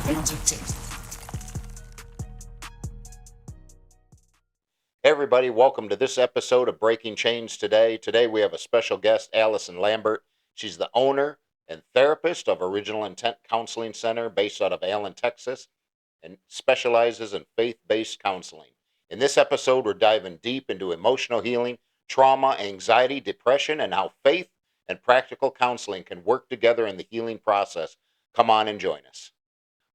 Hey everybody, welcome to this episode of Breaking Chains Today. Today we have a special guest, Allison Lambert. She's the owner and therapist of Original Intent Counseling Center based out of Allen, Texas, and specializes in faith-based counseling. In this episode, we're diving deep into emotional healing, trauma, anxiety, depression, and how faith and practical counseling can work together in the healing process. Come on and join us.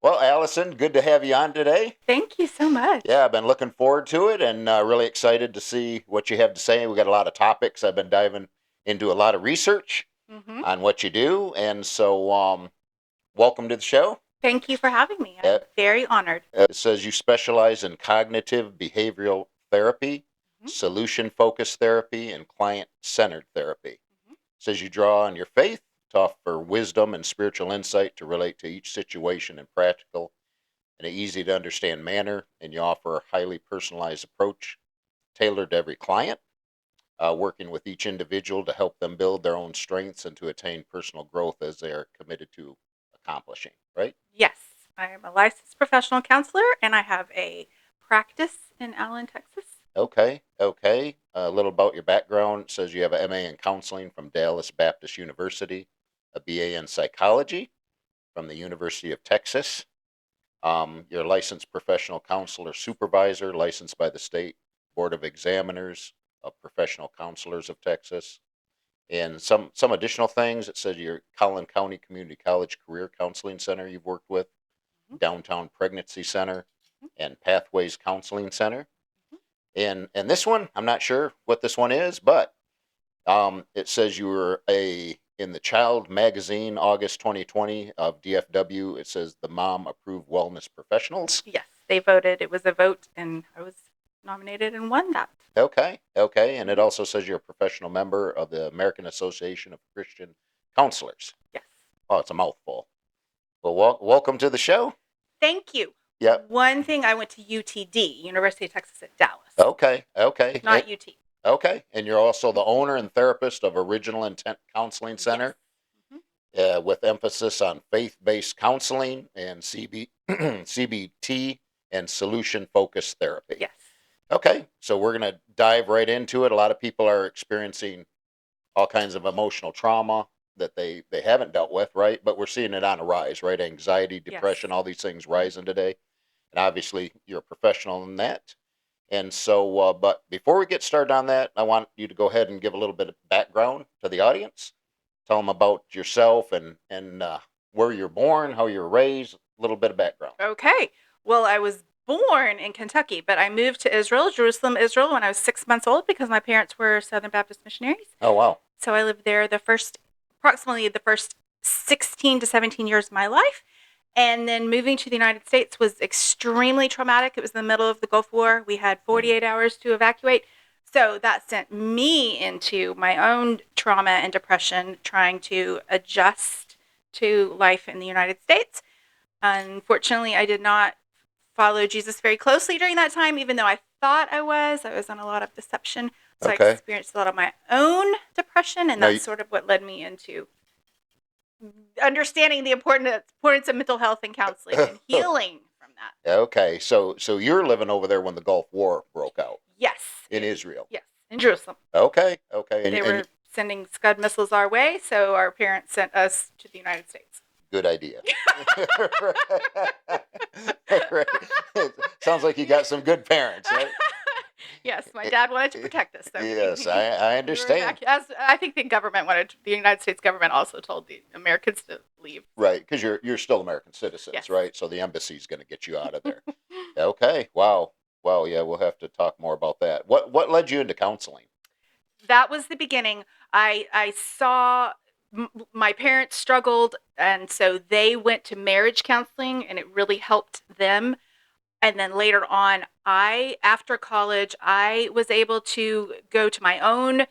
Well, Allison, good to have you on today. Thank you so much. Yeah, I've been looking forward to it and really excited to see what you have to say. We got a lot of topics. I've been diving into a lot of research on what you do. And so, welcome to the show. Thank you for having me. I'm very honored. It says you specialize in cognitive behavioral therapy, solution-focused therapy, and client-centered therapy. It says you draw on your faith to offer wisdom and spiritual insight to relate to each situation in practical and an easy to understand manner, and you offer a highly personalized approach tailored to every client, working with each individual to help them build their own strengths and to attain personal growth as they are committed to accomplishing, right? Yes, I am a licensed professional counselor and I have a practice in Allen, Texas. Okay. A little about your background. It says you have an MA in counseling from Dallas Baptist University, a BA in psychology from the University of Texas. You're a licensed professional counselor supervisor, licensed by the State Board of Examiners of Professional Counselors of Texas. And some additional things. It says you're Collin County Community College Career Counseling Center you've worked with, Downtown Pregnancy Center, and Pathways Counseling Center. And this one, I'm not sure what this one is, but it says you were in the Child Magazine, August 2020 of DFW. It says the Mom Approved Wellness Professionals. Yes, they voted. It was a vote, and I was nominated and won that. Okay. And it also says you're a professional member of the American Association of Christian Counselors. Yes. Oh, it's a mouthful. Well, welcome to the show. Thank you. Yeah. One thing, I went to UTD, University of Texas at Dallas. Okay. Not UT. Okay. And you're also the owner and therapist of Original Intent Counseling Center, with emphasis on faith-based counseling and CBT and solution-focused therapy. Yes. Okay. So we're going to dive right into it. A lot of people are experiencing all kinds of emotional trauma that they haven't dealt with, right? But we're seeing it on a rise, right? Anxiety, depression, all these things rising today. And obviously, you're a professional in that. And so, but before we get started on that, I want you to go ahead and give a little bit of background to the audience. Tell them about yourself and where you're born, how you were raised, a little bit of background. Okay. Well, I was born in Kentucky, but I moved to Jerusalem, Israel, when I was 6 months old because my parents were Southern Baptist missionaries. Oh, wow. So I lived there approximately the first 16 to 17 years of my life. And then moving to the United States was extremely traumatic. It was in the middle of the Gulf War. We had 48 hours to evacuate. So that sent me into my own trauma and depression, trying to adjust to life in the United States. Unfortunately, I did not follow Jesus very closely during that time, even though I thought I was. I was on a lot of deception. So I experienced a lot of my own depression, and that's sort of what led me into understanding the importance of mental health and counseling and healing from that. Okay, so you're living over there when the Gulf War broke out. Yes. In Israel. Yes, in Jerusalem. Okay. They were sending Scud missiles our way, so our parents sent us to the United States. Good idea. Right. Sounds like you got some good parents, right? Yes, my dad wanted to protect us. Yes, I understand. I think the United States government also told the Americans to leave. Right, because you're still American citizens, right? So the embassy's going to get you out of there. Okay, wow. Yeah, we'll have to talk more about that. What led you into counseling? That was the beginning. I saw my parents struggled, and so they went to marriage counseling, and it really helped them. And then later on, after college, I was able to go to my own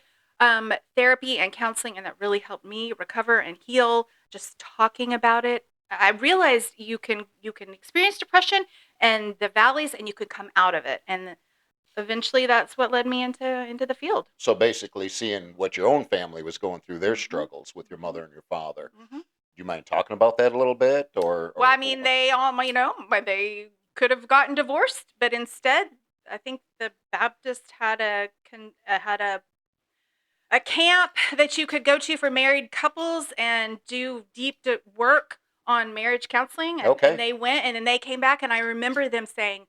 therapy and counseling, and that really helped me recover and heal. Just talking about it, I realized you can experience depression and the valleys, and you could come out of it. And eventually, that's what led me into the field. So basically, seeing what your own family was going through, their struggles with your mother and your father. Mm-hmm. you mind talking about that a little bit, or Well, I mean, they all, but they could have gotten divorced, but instead, I think the Baptist had a camp that you could go to for married couples and do deep work on marriage counseling. And, Okay. and they went and then they came back, and I remember them saying,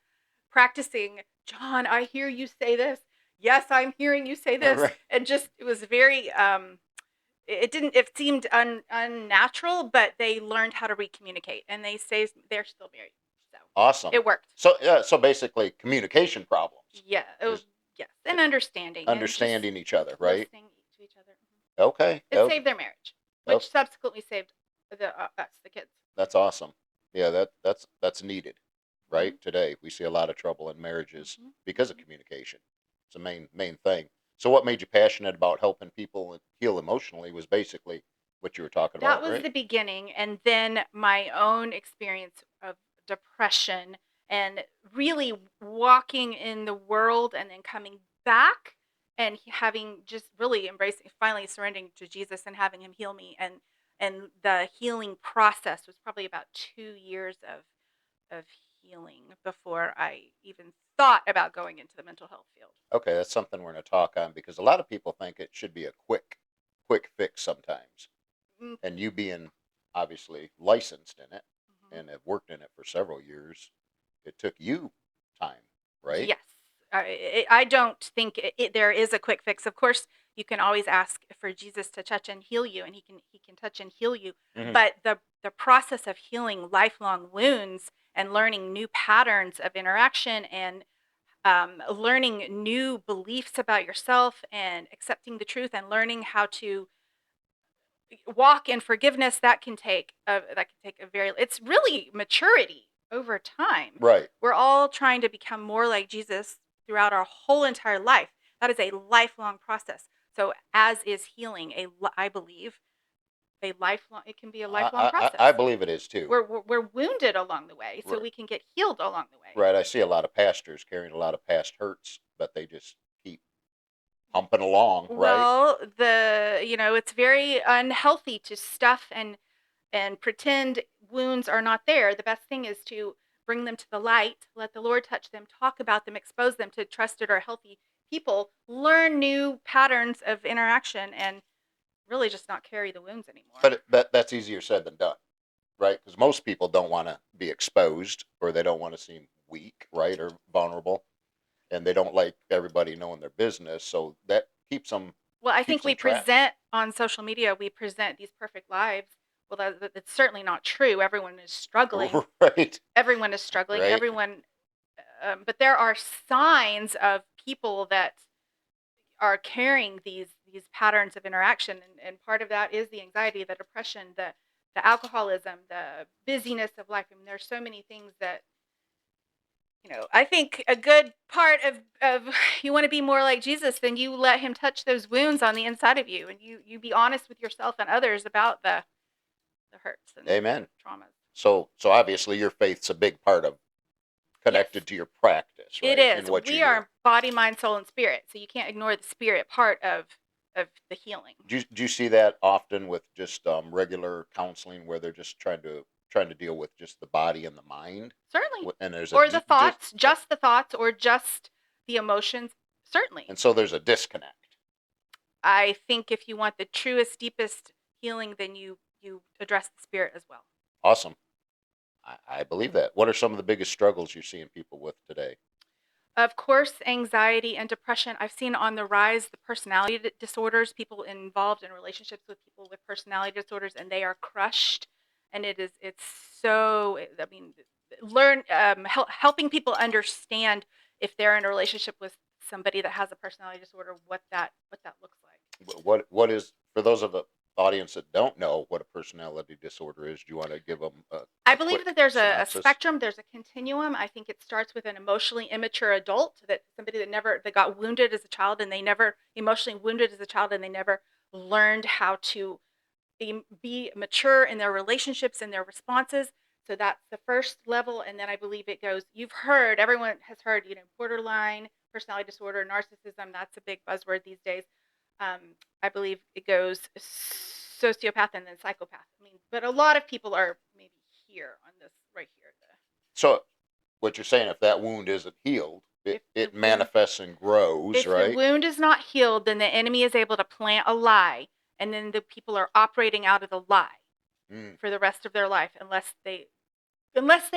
practicing, John, I hear you say this. Yes, I'm hearing you say this. Right. And just, it was very, it seemed unnatural, but they learned how to recommunicate, and they're still married. So Awesome. it worked. So basically, communication problems, Yeah. just Yes. And understanding and just understanding each other, right? listening to each other. Okay. It saved their marriage, Oh, which subsequently saved the kids. that's awesome. Yeah, that's needed, Mhm. right? Today we see a lot of trouble in marriages Mhm. because of communication. It's a main thing. So, what made you passionate about helping people heal emotionally was basically what you were talking That about, was right? the beginning, and then my own experience of depression and really walking in the world and then coming back and having just really embracing, finally surrendering to Jesus and having him heal me, and the healing process was probably about 2 years of healing before I even thought about going into the mental health field. Okay, that's something we're going to talk on because a lot of people think it should be a quick fix sometimes. Mm, And you being obviously licensed in it mhm. and have worked in it for several years, it took you time, right? Yes. I don't think there is a quick fix. Of course, you can always ask for Jesus to touch and heal you, and he can touch and heal you. Hmm. But the process of healing lifelong wounds and learning new patterns of interaction and learning new beliefs about yourself and accepting the truth and learning how to walk in forgiveness, that can take a very, it's really maturity over time. Right. We're all trying to become more like Jesus throughout our whole entire life. That is a lifelong process. So as is healing, I believe a lifelong, it can be a lifelong I process. believe it is too. We're wounded along the way, so Right. we can get healed along the way. Right. I see a lot of pastors carrying a lot of past hurts, but they just keep humping along, right? Well, it's very unhealthy to stuff and pretend wounds are not there. The best thing is to bring them to the light, let the Lord touch them, talk about them, expose them to trusted or healthy people, learn new patterns of interaction, and really just not carry the wounds anymore. But that's easier said than done, right? Because most people don't want to be exposed or they don't want to seem weak, right, or vulnerable, and they don't like everybody knowing their business, so that Well, I keeps think we them trapped. present on social media, we present these perfect lives. Well, that's certainly not true. Everyone is struggling. Right. Everyone is struggling. Right. But there are signs of people that are carrying these patterns of interaction, and part of that is the anxiety, the depression, the alcoholism, the busyness of life. I mean, there's so many things that, I think a good part of you want to be more like Jesus, then you let him touch those wounds on the inside of you, and you be honest with yourself and others about the hurts and Amen. traumas. So obviously your faith's a big part of Yes, connected to your practice, it right? is. And what you We do. are body, mind, soul, and spirit, so you can't ignore the spirit part of the healing. Do you see that often with just regular counseling where they're just trying to deal with just the body and the mind? Certainly. And there's Or the thoughts, just the thoughts, or just the emotions. Certainly. and so there's a disconnect. I think if you want the truest, deepest healing, then you address the spirit as well. Awesome. I believe that. What are some of the biggest struggles you're seeing people with today? Of course, anxiety and depression. I've seen on the rise the personality disorders, people involved in relationships with people with personality disorders, and they are crushed. And it's so, I mean, helping people understand if they're in a relationship with somebody that has a personality disorder, what that looks like. What is for those of the audience that don't know what a personality disorder is? Do you want to give them I a believe quick that there's a synopsis? spectrum, there's a continuum. I think it starts with an emotionally immature adult, that somebody that got wounded as a child, and they never emotionally wounded as a child, and they never learned how to be mature in their relationships and their responses. So that's the first level, and then I believe it goes. Everyone has heard, borderline personality disorder, narcissism. That's a big buzzword these days. I believe it goes sociopath and then psychopath. I mean, but a lot of people are maybe here on this right here. So, what you're saying, if that wound isn't healed, it manifests and grows, If right? the wound is not healed, then the enemy is able to plant a lie, and then the people are operating out of the lie for the rest of their life, unless they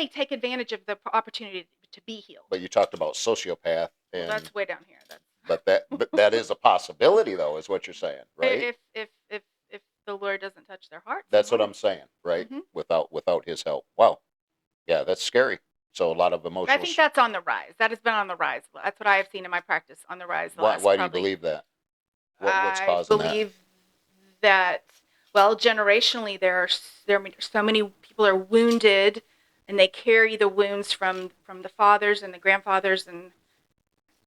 take advantage of the opportunity to be healed. But you talked about sociopath, and that's way down here. but that is a possibility, though, is what you're saying, right? If the Lord doesn't touch their hearts, That's what I'm saying, right? Without His help. Wow, yeah, that's scary. So a lot of emotional. I think that's on the rise. That has been on the rise. That's what I have seen in my practice, on the rise. Why do you believe that? What's causing that? I believe that, well, generationally, there are so many people are wounded, and they carry the wounds from the fathers and the grandfathers and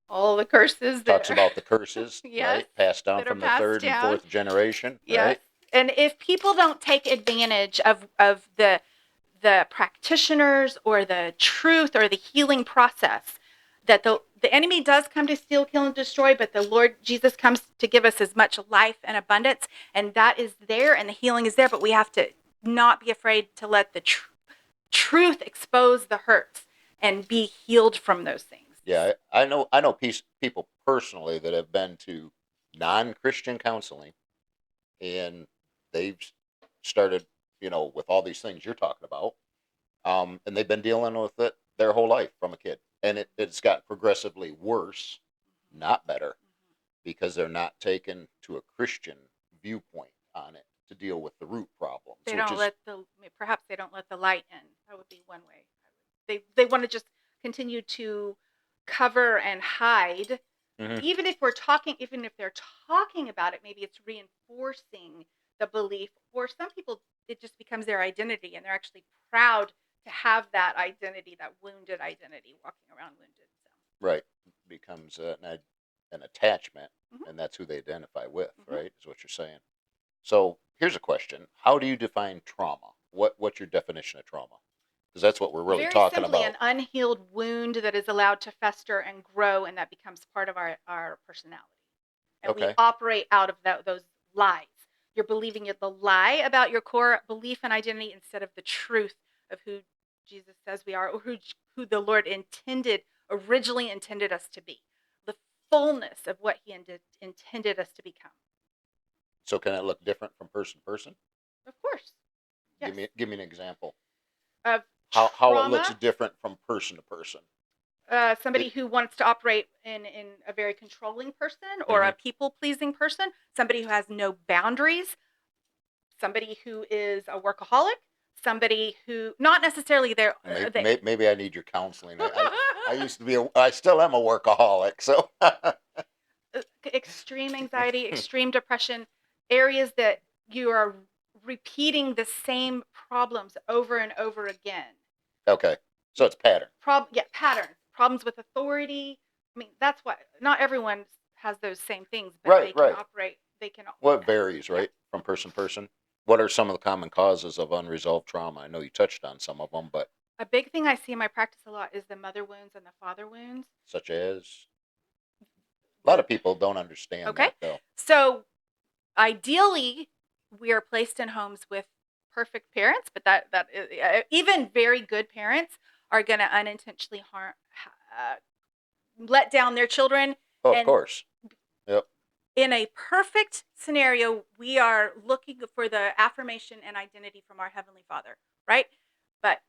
all the curses. Talks about the curses, yes, right? Passed down from the third and fourth generation, yes. right? And if people don't take advantage of the practitioners or the truth or the healing process, that the enemy does come to steal, kill, and destroy, but the Lord Jesus comes to give us as much life and abundance, and that is there, and the healing is there, but we have to not be afraid to let the truth expose the hurts and be healed from those things. Yeah, I know people personally that have been to non-Christian counseling, and they've started, with all these things you're talking about, and they've been dealing with it their whole life from a kid, and it's gotten progressively worse, not better, because they're not taken to a Christian viewpoint on it to deal with the root problems. Perhaps they don't let the light in. That would be one way. They want to just continue to cover and hide. Even if they're talking about it, maybe it's reinforcing the belief. For some people, it just becomes their identity, and they're actually proud to have that identity, that wounded identity, walking around wounded. So. Right, becomes an attachment, and that's who they identify with. Right, is what you're saying. So here's a question: how do you define trauma? What's your definition of trauma? Because that's what we're really talking about. Very simply, an unhealed wound that is allowed to fester and grow, and that becomes part of our personality. And we operate out of those lies. You're believing the lie about your core belief and identity instead of the truth of who Jesus says we are, or who the Lord originally intended us to be. The fullness of what He intended us to become. So can it look different from person to person? Of course. Yes. Give me an example of how it looks different from person to person. Somebody who wants to operate in a very controlling person, or a people-pleasing person, somebody who has no boundaries, somebody who is a workaholic, somebody who not necessarily maybe I need your counseling. I used to be I still am a workaholic, so extreme anxiety, extreme depression, areas that you are repeating the same problems over and over again. Okay. So it's pattern. Patterns. Problems with authority. I mean, that's why not everyone has those same things, but they can operate. Well, it varies, right, from person to person. What are some of the common causes of unresolved trauma? I know you touched on some of them, but a big thing I see in my practice a lot is the mother wounds and the father wounds. Such as? A lot of people don't understand that, though. So, ideally, we are placed in homes with perfect parents, but that even very good parents are going to unintentionally let down their children. Oh, of course. Yep. In a perfect scenario, we are looking for the affirmation and identity from our Heavenly Father, right? But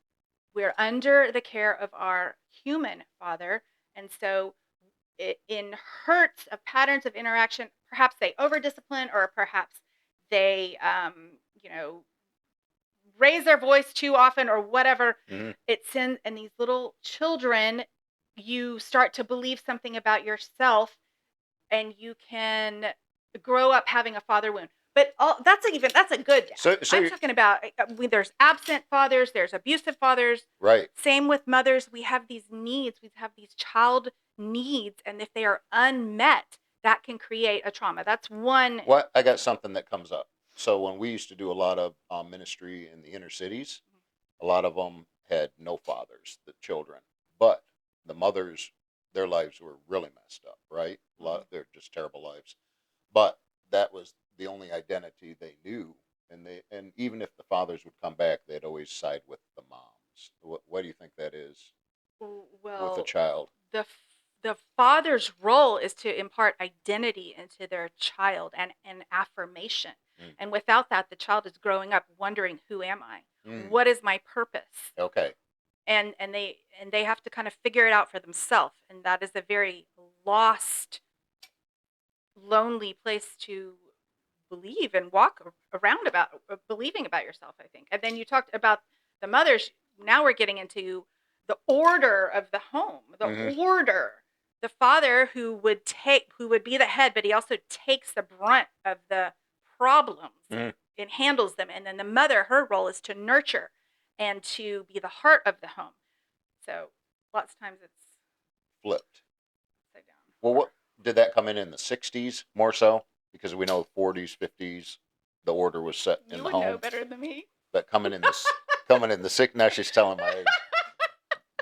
we're under the care of our human father, and so in hurts of patterns of interaction, perhaps they over-discipline, or perhaps they, raise their voice too often, or whatever. It sends, and these little children, you start to believe something about yourself, and you can grow up having a father wound. But that's a good dad. So I'm talking about there's absent fathers, there's abusive fathers. Right. Same with mothers. We have these needs. We have these child needs, and if they are unmet, that can create a trauma. That's one. What I got something that comes up. So when we used to do a lot of ministry in the inner cities, a lot of them had no fathers, the children, but the mothers, their lives were really messed up, right? They're just terrible lives. But that was the only identity they knew And even if the fathers would come back, they'd always side with the moms. What do you think that is with a Well, child? the father's role is to impart identity into their child and affirmation. Mm. And without that, the child is growing up wondering, who am I? Mm. What is my purpose? Okay. And they have to kind of figure it out for themselves. And that is a very lost, lonely place to believe and walk around about believing about yourself, I think. And then you talked about the mothers. Now we're getting into the order of the home, Hmm. the father who would be the head, but he also takes the brunt of the problems Hmm. and handles them. And then the mother, her role is to nurture and to be the heart of the home. So lots of times it's Flipped. upside down. Well, what did that come in the '60s more so? Because we know '40s, '50s, the order was set in You the would know home. better than me. But coming in the six. Now she's telling my age.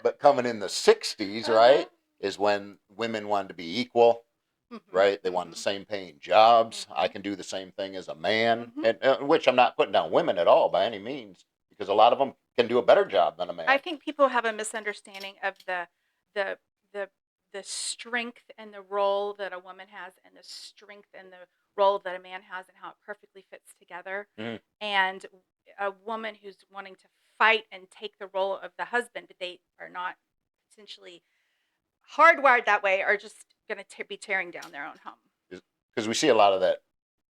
But coming in the '60s, right, is when women wanted to be equal. Mm-hmm, Right, they wanted the same paying jobs. mm-hmm, I can do the same thing as a man, mm-hmm. and which I'm not putting down women at all by any means, because a lot of them can do a better job than a man. I think people have a misunderstanding of the the the strength and the role that a woman has, and the strength and the role that a man has, and how it perfectly fits together. Mhm. And a woman who's wanting to fight and take the role of the husband, but they are not potentially hardwired that way, are just going to be tearing down their own home. Because we see a lot of that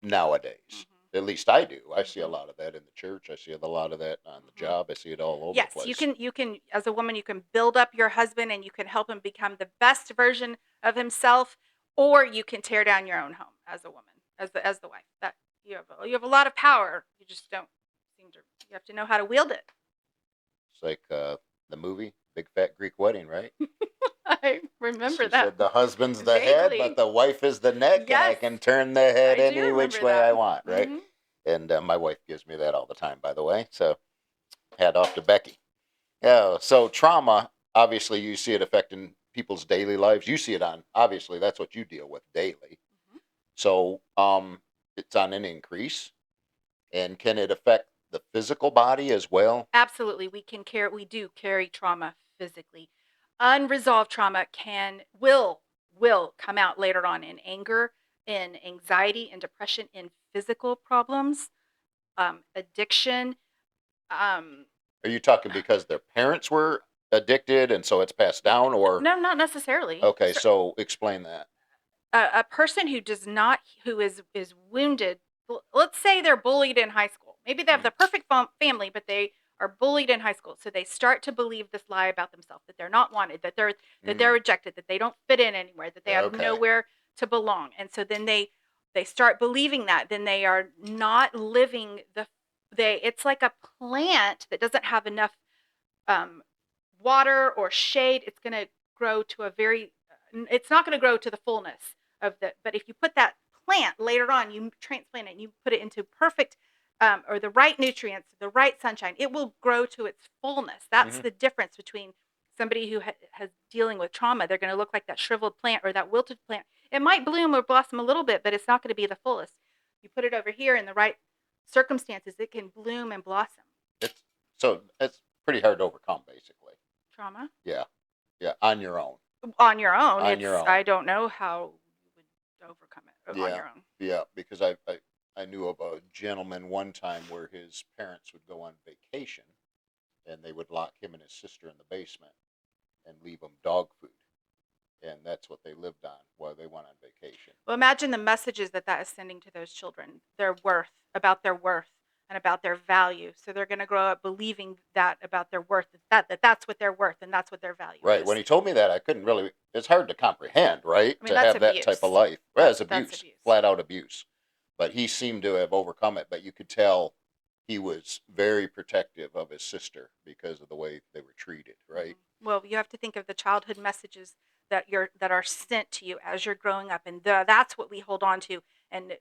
nowadays. Mm-hmm. At least I do. I see a Mm-hmm. lot of that in the church. I see a lot of that on the Mm-hmm. job. I see it all over the Yes, place. you can as a woman, you can build up your husband and you can help him become the best version of himself, or you can tear down your own home as a woman, as the wife. That you have a lot of power. You just don't seem to. You have to know how to wield it. It's like the movie Big Fat Greek Wedding, right? I remember She that said the husband's the head, but vaguely. the wife is the neck, and I Yes, can turn the head I do any which remember way I that. want, right? Hmm. And my wife gives me that all the time, by the way. So, hat off to Becky. Yeah. So trauma, obviously, you see it affecting people's daily lives. You see it on, obviously, that's what you deal with daily. Hmm. So, it's on an increase, and can it affect the physical body as well? Absolutely, we do carry trauma physically. Unresolved trauma will come out later on in anger, in anxiety, in depression, in physical problems, addiction. Um, Are you talking because their parents were addicted, and so it's passed down, or no, not necessarily. okay? So explain that. A person who does not who is wounded, let's say they're bullied in high school, maybe they have Mm. the perfect family, but they are bullied in high school, so they start to believe this lie about themselves, that they're not wanted, that they're Mm. rejected, that they don't fit in anywhere, that they have Okay. nowhere to belong. And so then they start believing that, then they are not living they it's like a plant that doesn't have enough um, water or shade. It's going to grow to it's not going to grow to the fullness of but if you put that plant later on, you transplant it and you put it into perfect or the right nutrients, the right sunshine, it will grow to its fullness. That's Hmm. the difference between somebody who has dealing with trauma. They're going to look like that shriveled plant or that wilted plant. It might bloom or blossom a little bit, but it's not going to be the fullest. You put it over here in the right circumstances, it can bloom and blossom. It's it's pretty hard to overcome, basically. Trauma Yeah. Yeah. On your own. on your own, On your it's own. I don't know how you would overcome it on Yeah. your own. Yeah. Because I knew of a gentleman one time where his parents would go on vacation, and they would lock him and his sister in the basement and leave them dog food, and that's what they lived on while they went on vacation. Well, imagine the messages that is sending to those children, their worth and about their value. So they're going to grow up believing that about their worth, that's what they're worth and that's what their value Right. When is. he told me that, I couldn't really. It's hard to comprehend, right? I mean, To that's have that type of abuse. life. Well, it's That's abuse, abuse. flat out abuse. But he seemed to have overcome it. But you could tell he was very protective of his sister because of the way they were treated, right? Well, you have to think of the childhood messages that are sent to you as you're growing up, and that's what we hold on to and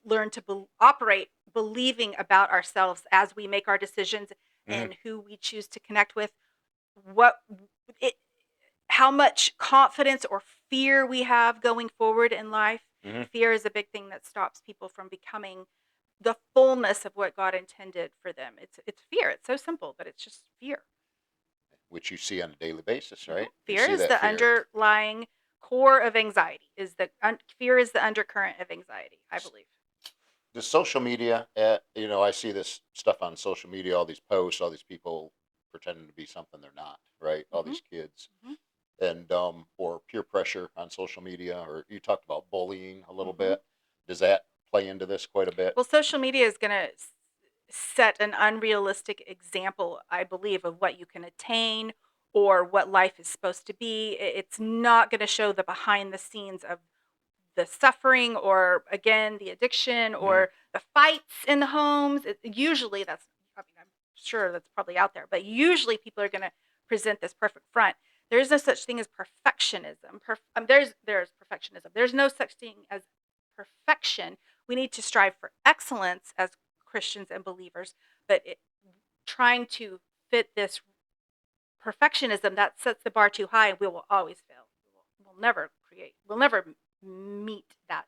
learn to operate believing about ourselves as we make our decisions Hmm. and who we choose to connect with. What it, how much confidence or fear we have going forward in life. Hmm. Fear is a big thing that stops people from becoming the fullness of what God intended for them. It's fear. It's so simple, but it's just fear. which you see on a daily basis, right? You Fear see is that the fear. underlying core of anxiety. Fear is the undercurrent of anxiety, I believe. The social media, I see this stuff on social media, all these posts, all these people pretending to be something they're not, right? All Mm-hmm. these kids. Mm-hmm. And or peer pressure on social media, or you talked about bullying a little Mm-hmm. bit. Does that play into this quite a bit? Well, social media is going to set an unrealistic example, I believe, of what you can attain or what life is supposed to be. It's not going to show the behind the scenes of the suffering, or again the addiction, or the fights in the homes. Usually that's, I mean, I'm sure that's probably out there, but usually people are going to present this perfect front. There's no such thing as perfectionism. There's perfectionism. There's no such thing as perfection. We need to strive for excellence as Christians and believers, but trying to fit this perfectionism, that sets the bar too high, and we will always fail. We'll never meet that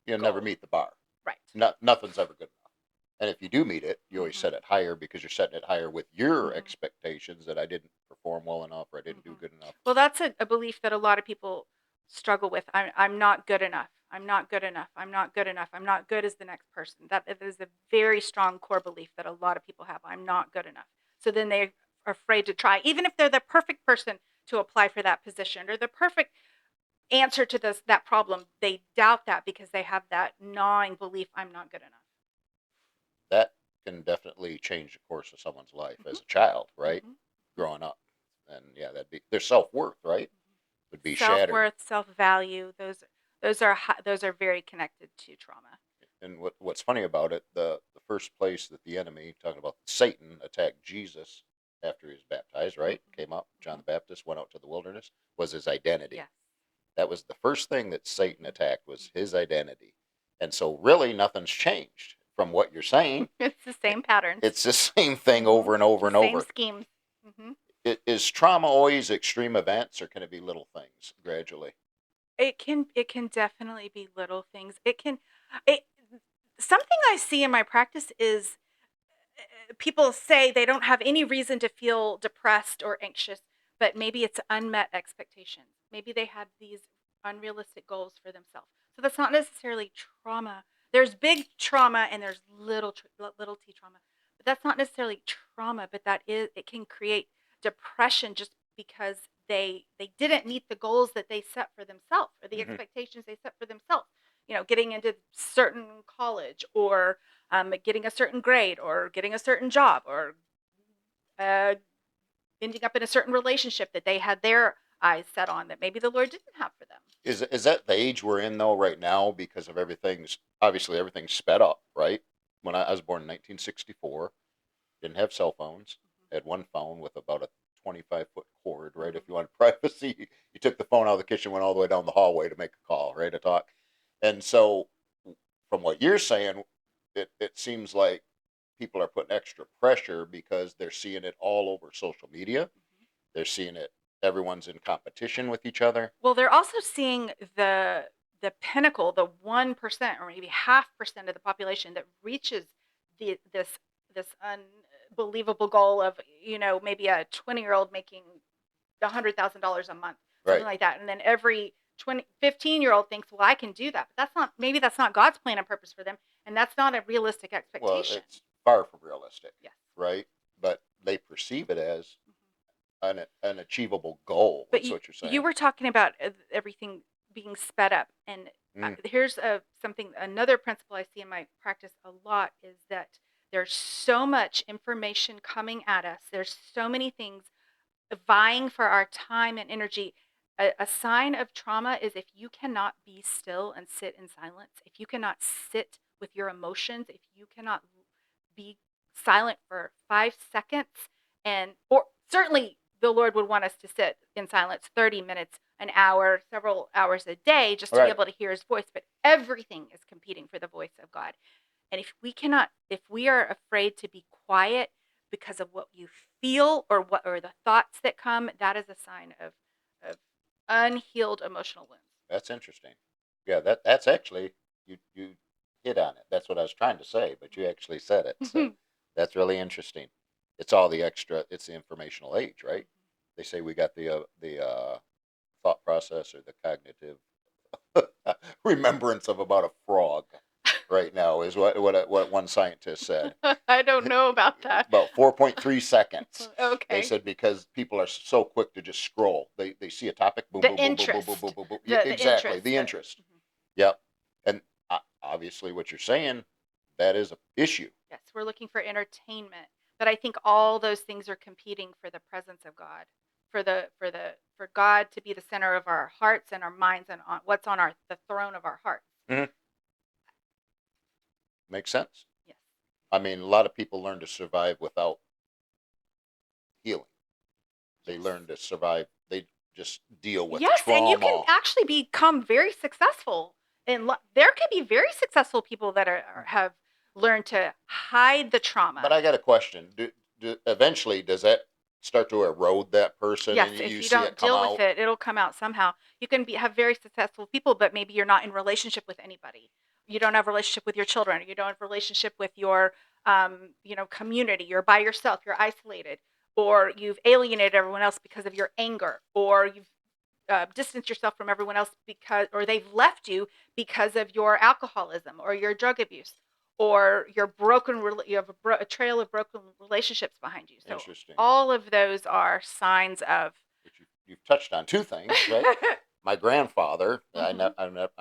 You'll goal. never meet the bar. Right. Nothing's ever good enough. And if you do meet it, you always Mhm. set it higher because you're setting it higher with your Mhm. expectations that I didn't perform well enough or I didn't do good enough. Well, that's a belief that a lot of people struggle with. I'm not good enough. I'm not good enough. I'm not good enough. I'm not good as the next person. That is a very strong core belief that a lot of people have. I'm not good enough. So then they are afraid to try, even if they're the perfect person to apply for that position or the perfect answer to that problem. They doubt that because they have that gnawing belief, I'm not good enough. That can definitely change the course of someone's life Mm-hmm. as a child, right? Mm-hmm. Growing up. And yeah, that'd be their self worth, right? Would be shattered. Self-worth, self-value, those are very connected to trauma. And what's funny about it, the first place that the enemy, talking about Satan, attacked Jesus after he was baptized, right? Came up, John the Baptist went out to the wilderness, was his identity. Yes. That was the first thing that Satan attacked, was his identity. And so really nothing's changed from what you're saying. It's the same patterns. It's the same thing over and over and Same over. schemes. Mm-hmm. Is trauma always extreme events, or can it be little things gradually? It can definitely be little things. It something I see in my practice is people say they don't have any reason to feel depressed or anxious, but maybe it's unmet expectations. Maybe they had these unrealistic goals for themselves. So that's not necessarily trauma. There's big trauma and there's little t trauma, but that's not necessarily trauma. But it can create depression just because they didn't meet the goals that they set for themselves, or the expectations they set for themselves. Getting into certain college, or getting a certain grade, or getting a certain job, or uh, ending up in a certain relationship that they had their eyes set on that maybe the Lord didn't have for them. Is that the age we're in though right now, because of everything's sped up, right? When I was born in 1964, didn't have cell phones. Had one phone with about a 25-foot cord, right? If you wanted privacy, you took the phone out of the kitchen, went all the way down the hallway to make a call, right? To talk. And so, from what you're saying, it seems like people are putting extra pressure because they're seeing it all over social media. They're seeing it. Everyone's in competition with each other. Well, they're also seeing the pinnacle, the 1% or maybe 0.5% of the population that reaches this unbelievable goal of maybe a 20-year-old making $100,000 a month, something Right. like that, and then every 15-year-old thinks, well, I can do that, but that's not God's plan and purpose for them, and that's not a realistic Well, expectation. it's far from realistic. Yes. Right. But they perceive it as an achievable goal. But That's what you're saying. you were talking about everything being sped up, and here's another principle I see in my practice a lot is that there's so much information coming at us. There's so many things vying for our time and energy. A sign of trauma is if you cannot be still and sit in silence, if you cannot sit with your emotions, if you cannot be silent for 5 seconds, or certainly the Lord would want us to sit in silence 30 minutes, an hour, several hours a day, just to be able to hear his voice. But everything is competing for the voice of God. And if we are afraid to be quiet because of what you feel, or the thoughts that come, that is a sign of unhealed emotional wounds. That's interesting. Yeah, that's actually, you hit on it. That's what I was trying to say, but you actually said it. So that's really interesting. It's all the extra. It's the informational age, right? They say we got the thought process or the cognitive remembrance of about a frog right now is what one scientist said. I don't know about that. About 4.3 seconds. They Okay. said because people are so quick to just scroll. They see a topic, boom, The boom, boom, boom, boom, boom, interest. boom, boom, boom. The Exactly, interest. the interest. Yep. And obviously, what you're saying, that is an issue. Yes, we're looking for entertainment, but I think all those things are competing for the presence of God, for God to be the center of our hearts and our minds, and on what's on the throne of our hearts. Mm-hmm. Makes sense. Yes. I mean, a lot of people learn to survive without healing. They Yes. learn to survive. They just deal with yes, trauma. and you can actually become very successful. And there can be very successful people that have learned to hide the trauma. But I got a question. Eventually, does that start to erode that person? Yes, and if you see don't it come deal out? with it, it'll come out somehow. You can have very successful people, but maybe you're not in relationship with anybody. You don't have a relationship with your children. You don't have a relationship with your, community. You're by yourself. You're isolated, or you've alienated everyone else because of your anger, or you've distanced yourself from everyone else or they've left you because of your alcoholism or your drug abuse, or your you have a trail of broken relationships behind you. So Interesting. all of those are signs of. But you've touched on two things, right? My grandfather, on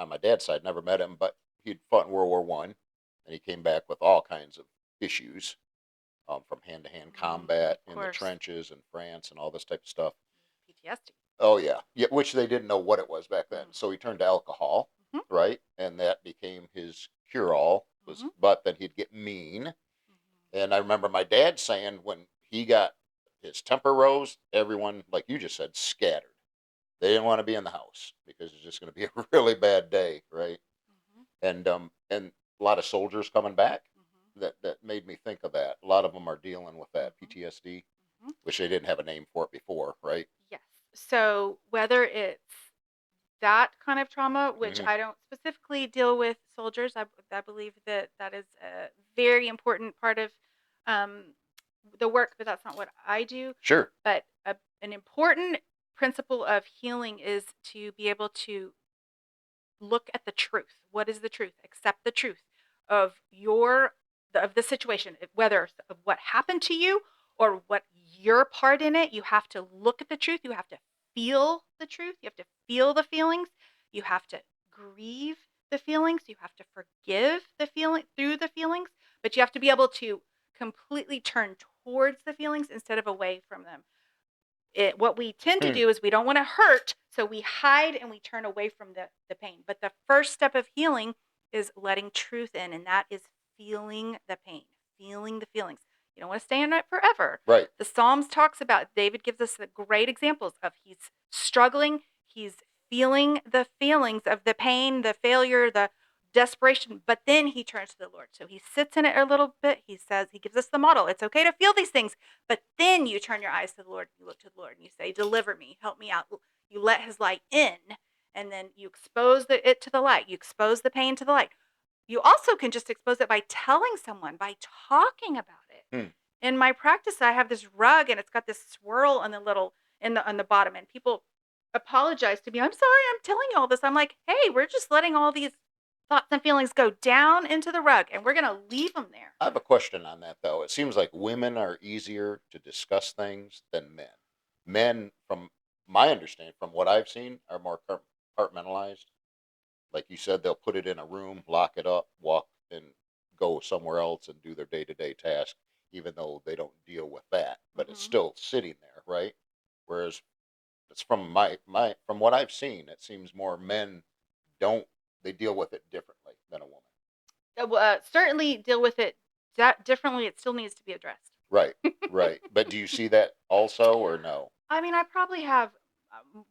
my dad's side, never met him, but he'd fought in World War I, and he came back with all kinds of issues, from hand-to-hand combat in the trenches in France and all this type of stuff. PTSD. Oh yeah, which they didn't know what it was back then. So he turned to alcohol, right, and that became his cure-all. But then he'd get mean, and I remember my dad saying when he got his temper rose, everyone, like you just said, scattered. They didn't want to be in the house because it's just going to be a really bad day, right? And a lot of soldiers coming back. That made me think of that. A lot of them are dealing with that PTSD, which they didn't have a name for it before, right? Yes. So whether it's that kind of trauma, which I don't specifically deal with soldiers, I believe that is a very important part of the work, but that's not what I do. Sure. But an important principle of healing is to be able to look at the truth. What is the truth? Accept the truth of the situation, whether of what happened to you or what your part in it. You have to look at the truth. You have to feel the truth. You have to feel the feelings. You have to grieve the feelings. You have to forgive the feeling through the feelings, but you have to be able to completely turn towards the feelings instead of away from them. What we tend to do is we don't want to hurt, so we hide and we turn away from the pain. But the first step of healing is letting truth in, and that is feeling the pain, feeling the feelings. You don't want to stay in it forever. Right. The Psalms talks about, David gives us the great examples of he's struggling, he's feeling the feelings of the pain, the failure, the desperation, but then he turns to the Lord. So he sits in it a little bit. He gives us the model. It's okay to feel these things, but then you turn your eyes to the Lord. You look to the Lord and you say, deliver me, help me out. You let his light in, and then you expose it to the light. You expose the pain to the light. You also can just expose it by telling someone, by talking about it. In my practice, I have this rug and it's got this swirl on the bottom, and people apologize to me. I'm sorry, I'm telling you all this. I'm like, hey, we're just letting all these thoughts and feelings go down into the rug, and we're going to leave them there. I have a question on that, though. It seems like women are easier to discuss things than men. Men, from my understanding, from what I've seen, are more compartmentalized. Like you said, they'll put it in a room, lock it up, walk and go somewhere else and do their day-to-day task, even though they don't deal with that. But it's still sitting there, right? Whereas it's from from what I've seen, it seems more men they deal with it differently than a woman. Certainly deal with it differently. It still needs to be addressed. Right, right. But do you see that also, or no? I mean, I probably have,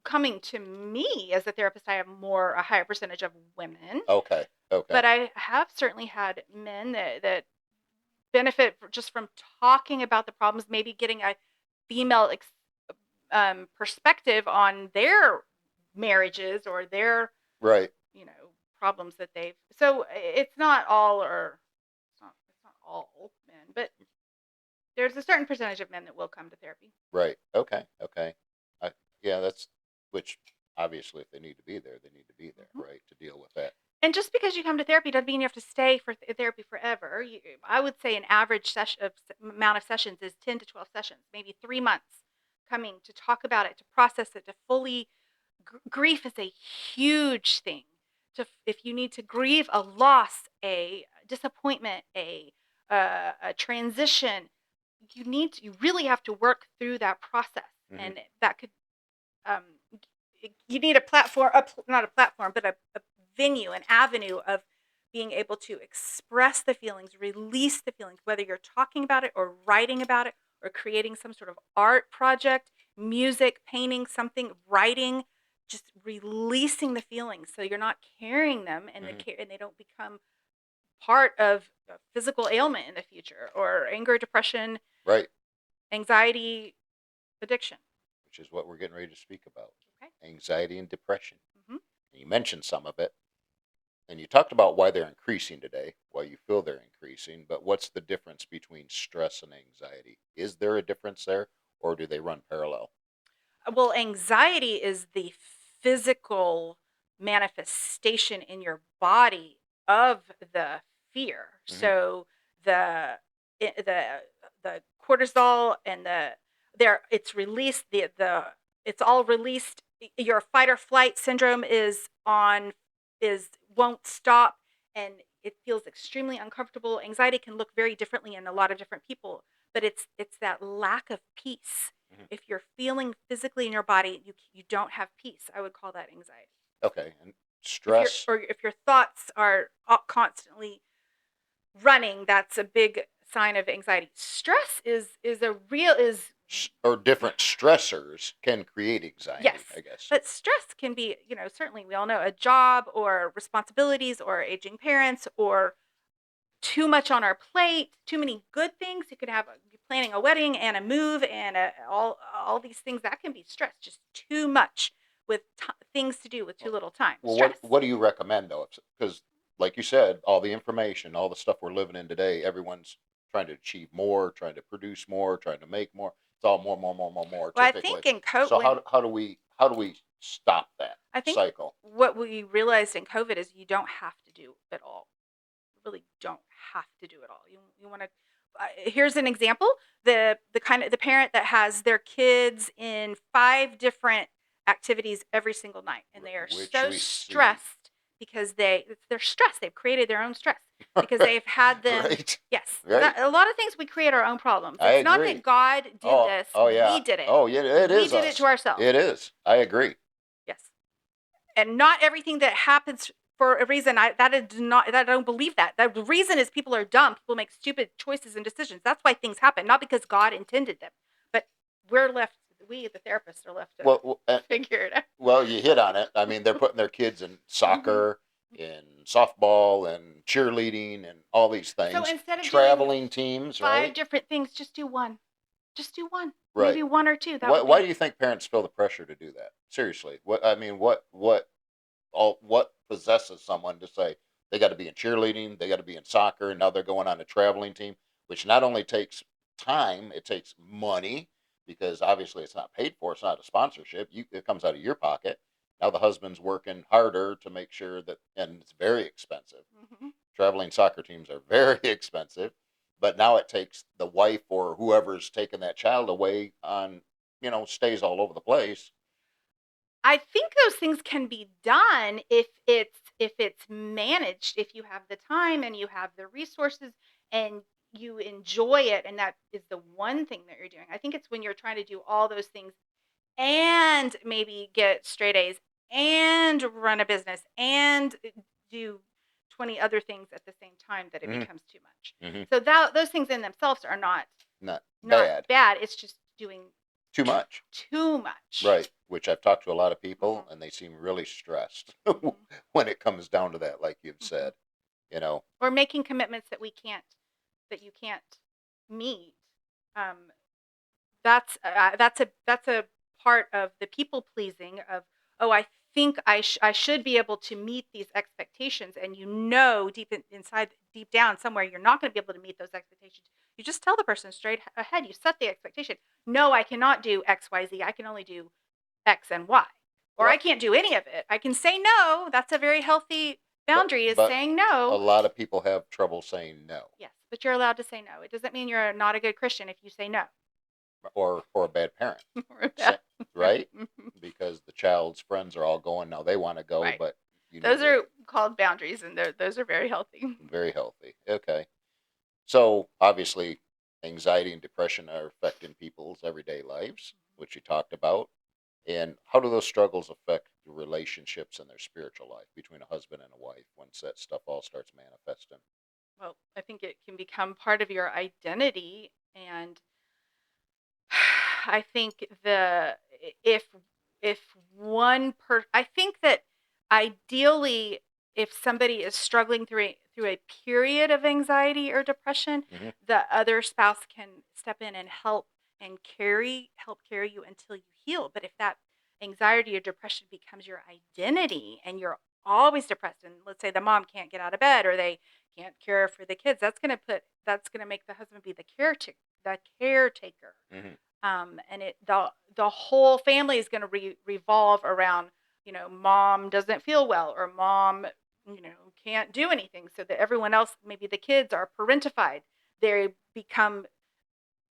coming to me as a therapist, I have a higher percentage of women. Okay. But I have certainly had men that benefit just from talking about the problems, maybe getting a female perspective on their marriages or their right, problems that they've. So it's not all, or it's not all men, but there's a certain percentage of men that will come to therapy. Right. Okay. Okay. I, yeah, that's which obviously if they need to be there, they need to be there, Mhm. right, to deal with that. And just because you come to therapy doesn't mean you have to stay for therapy forever. I would say an average amount of sessions is 10 to 12 sessions, maybe 3 months coming to talk about it, to process it, to fully. Grief is a huge thing. If you need to grieve a loss, a disappointment, a transition, you really have to work through that process, Hmm. and that could um, you need a platform, not a platform, but a venue, an avenue of being able to express the feelings, release the feelings, whether you're talking about it or writing about it or creating some sort of art project, music, painting, something, writing, just releasing the feelings so you're not carrying them, and Hmm. and they don't become part of a physical ailment in the future, or anger, depression, Right. anxiety, addiction. Which is what we're getting ready to speak about. Okay. Anxiety and depression. Hmm. And you mentioned some of it. And you talked about why they're increasing today, why you feel they're increasing, but what's the difference between stress and anxiety? Is there a difference there, or do they run parallel? Well, anxiety is the physical manifestation in your body of the fear. Hmm. So the the the cortisol and it's released, the it's all released. Your fight or flight syndrome is won't stop, and it feels extremely uncomfortable. Anxiety can look very differently in a lot of different people, but it's that lack of peace. Hmm. If you're feeling physically in your body, you don't have peace. I would call that anxiety. Okay. And stress. If your thoughts are constantly running, that's a big sign of anxiety. Stress is a real is Or different stressors can create yes, anxiety, I guess. but stress can be, certainly we all know, a job or responsibilities or aging parents or too much on our plate, too many good things. You could have planning a wedding and a move and all these things that can be stress. Just too much with things to do with too little time. Well, Stress. what do you recommend though? Because, like you said, all the information, all the stuff we're living in today, everyone's trying to achieve more, trying to produce more, trying to make more. It's all more, more, more, more, more. Well, I Typically, think in so when how do we stop that I think cycle? what we realized in COVID is you don't have to do it all. You really don't have to do it all. You want to. Here's an example: the parent that has their kids in 5 different activities every single night, and they are Which so we see. stressed because they're stressed. They've created their own stress because they've had them. Right, Yes, right. a lot of things we create our own problems. I It's not that agree. God did Oh, this; oh yeah. we did it. Oh yeah. It We is did it to us. ourselves. It is. I agree. Yes, and not everything that happens for a reason. I don't believe that. The reason is people are dumb. People make stupid choices and decisions. That's why things happen, not because God intended them. But we the therapists are left to Well, figure it out. well, you hit on it. I mean, they're putting their kids in Hmm. soccer, in softball, and cheerleading, and all these So things. instead of doing Traveling teams, five right? different things, just do one. Just do one. Right. Maybe one or two. That would Why be do you think parents feel the pressure to do that? Seriously, what I mean, what possesses someone to say they got to be in cheerleading, they got to be in soccer, and now they're going on a traveling team, which not only takes time, it takes money because obviously it's not paid for, it's not a sponsorship. It comes out of your pocket. Now the husband's working harder to make sure that, and it's very expensive. hmm Traveling soccer teams are very expensive, but now it takes the wife or whoever's taking that child away on, stays all over the place. I think those things can be done if it's managed, if you have the time and you have the resources and you enjoy it, and that is the one thing that you're doing. I think it's when you're trying to do all those things and maybe get straight A's and run a business and do 20 other things at the same time that it Hmm. becomes too much. Hmm. So those things in themselves are Not not bad. bad. It's just doing Too much. too much. Right, which I've talked to a lot of people, Hmm. and they seem really stressed Hmm. when it comes down to that, like you've Hmm. said. You know, Or making commitments that you can't meet. Um, that's a part of the people pleasing of, oh, I think I should be able to meet these expectations, and deep down somewhere, you're not going to be able to meet those expectations. You just tell the person straight ahead. You set the expectation. No, I cannot do X, Y, Z. I can only do X and Y, or I Right. can't do any of it. I can say no. That's a very healthy boundary, is But saying a no. lot of people have trouble saying no, Yes, but you're allowed to say no. It doesn't mean you're not a good Christian if you say no. or a bad parent, Yeah. right? Because the child's friends are all going now. They want to go, Right. but you need Those to. are called boundaries, and those are very healthy. Very healthy. Okay. So obviously, anxiety and depression are affecting people's everyday lives, which you talked about. And how do those struggles affect the relationships and their spiritual life between a husband and a wife once that stuff all starts manifesting? Well, I think it can become part of your identity, and I think the if if I think that ideally, if somebody is struggling through a period of anxiety or depression, Hmm. the other spouse can step in and help carry you until you heal. But if that anxiety or depression becomes your identity, and you're always depressed, and let's say the mom can't get out of bed, or they can't care for the kids, that's going to make the husband be the caretaker. Hmm. And the whole family is going to revolve around, mom doesn't feel well, or mom, can't do anything, so that everyone else, maybe the kids, are parentified.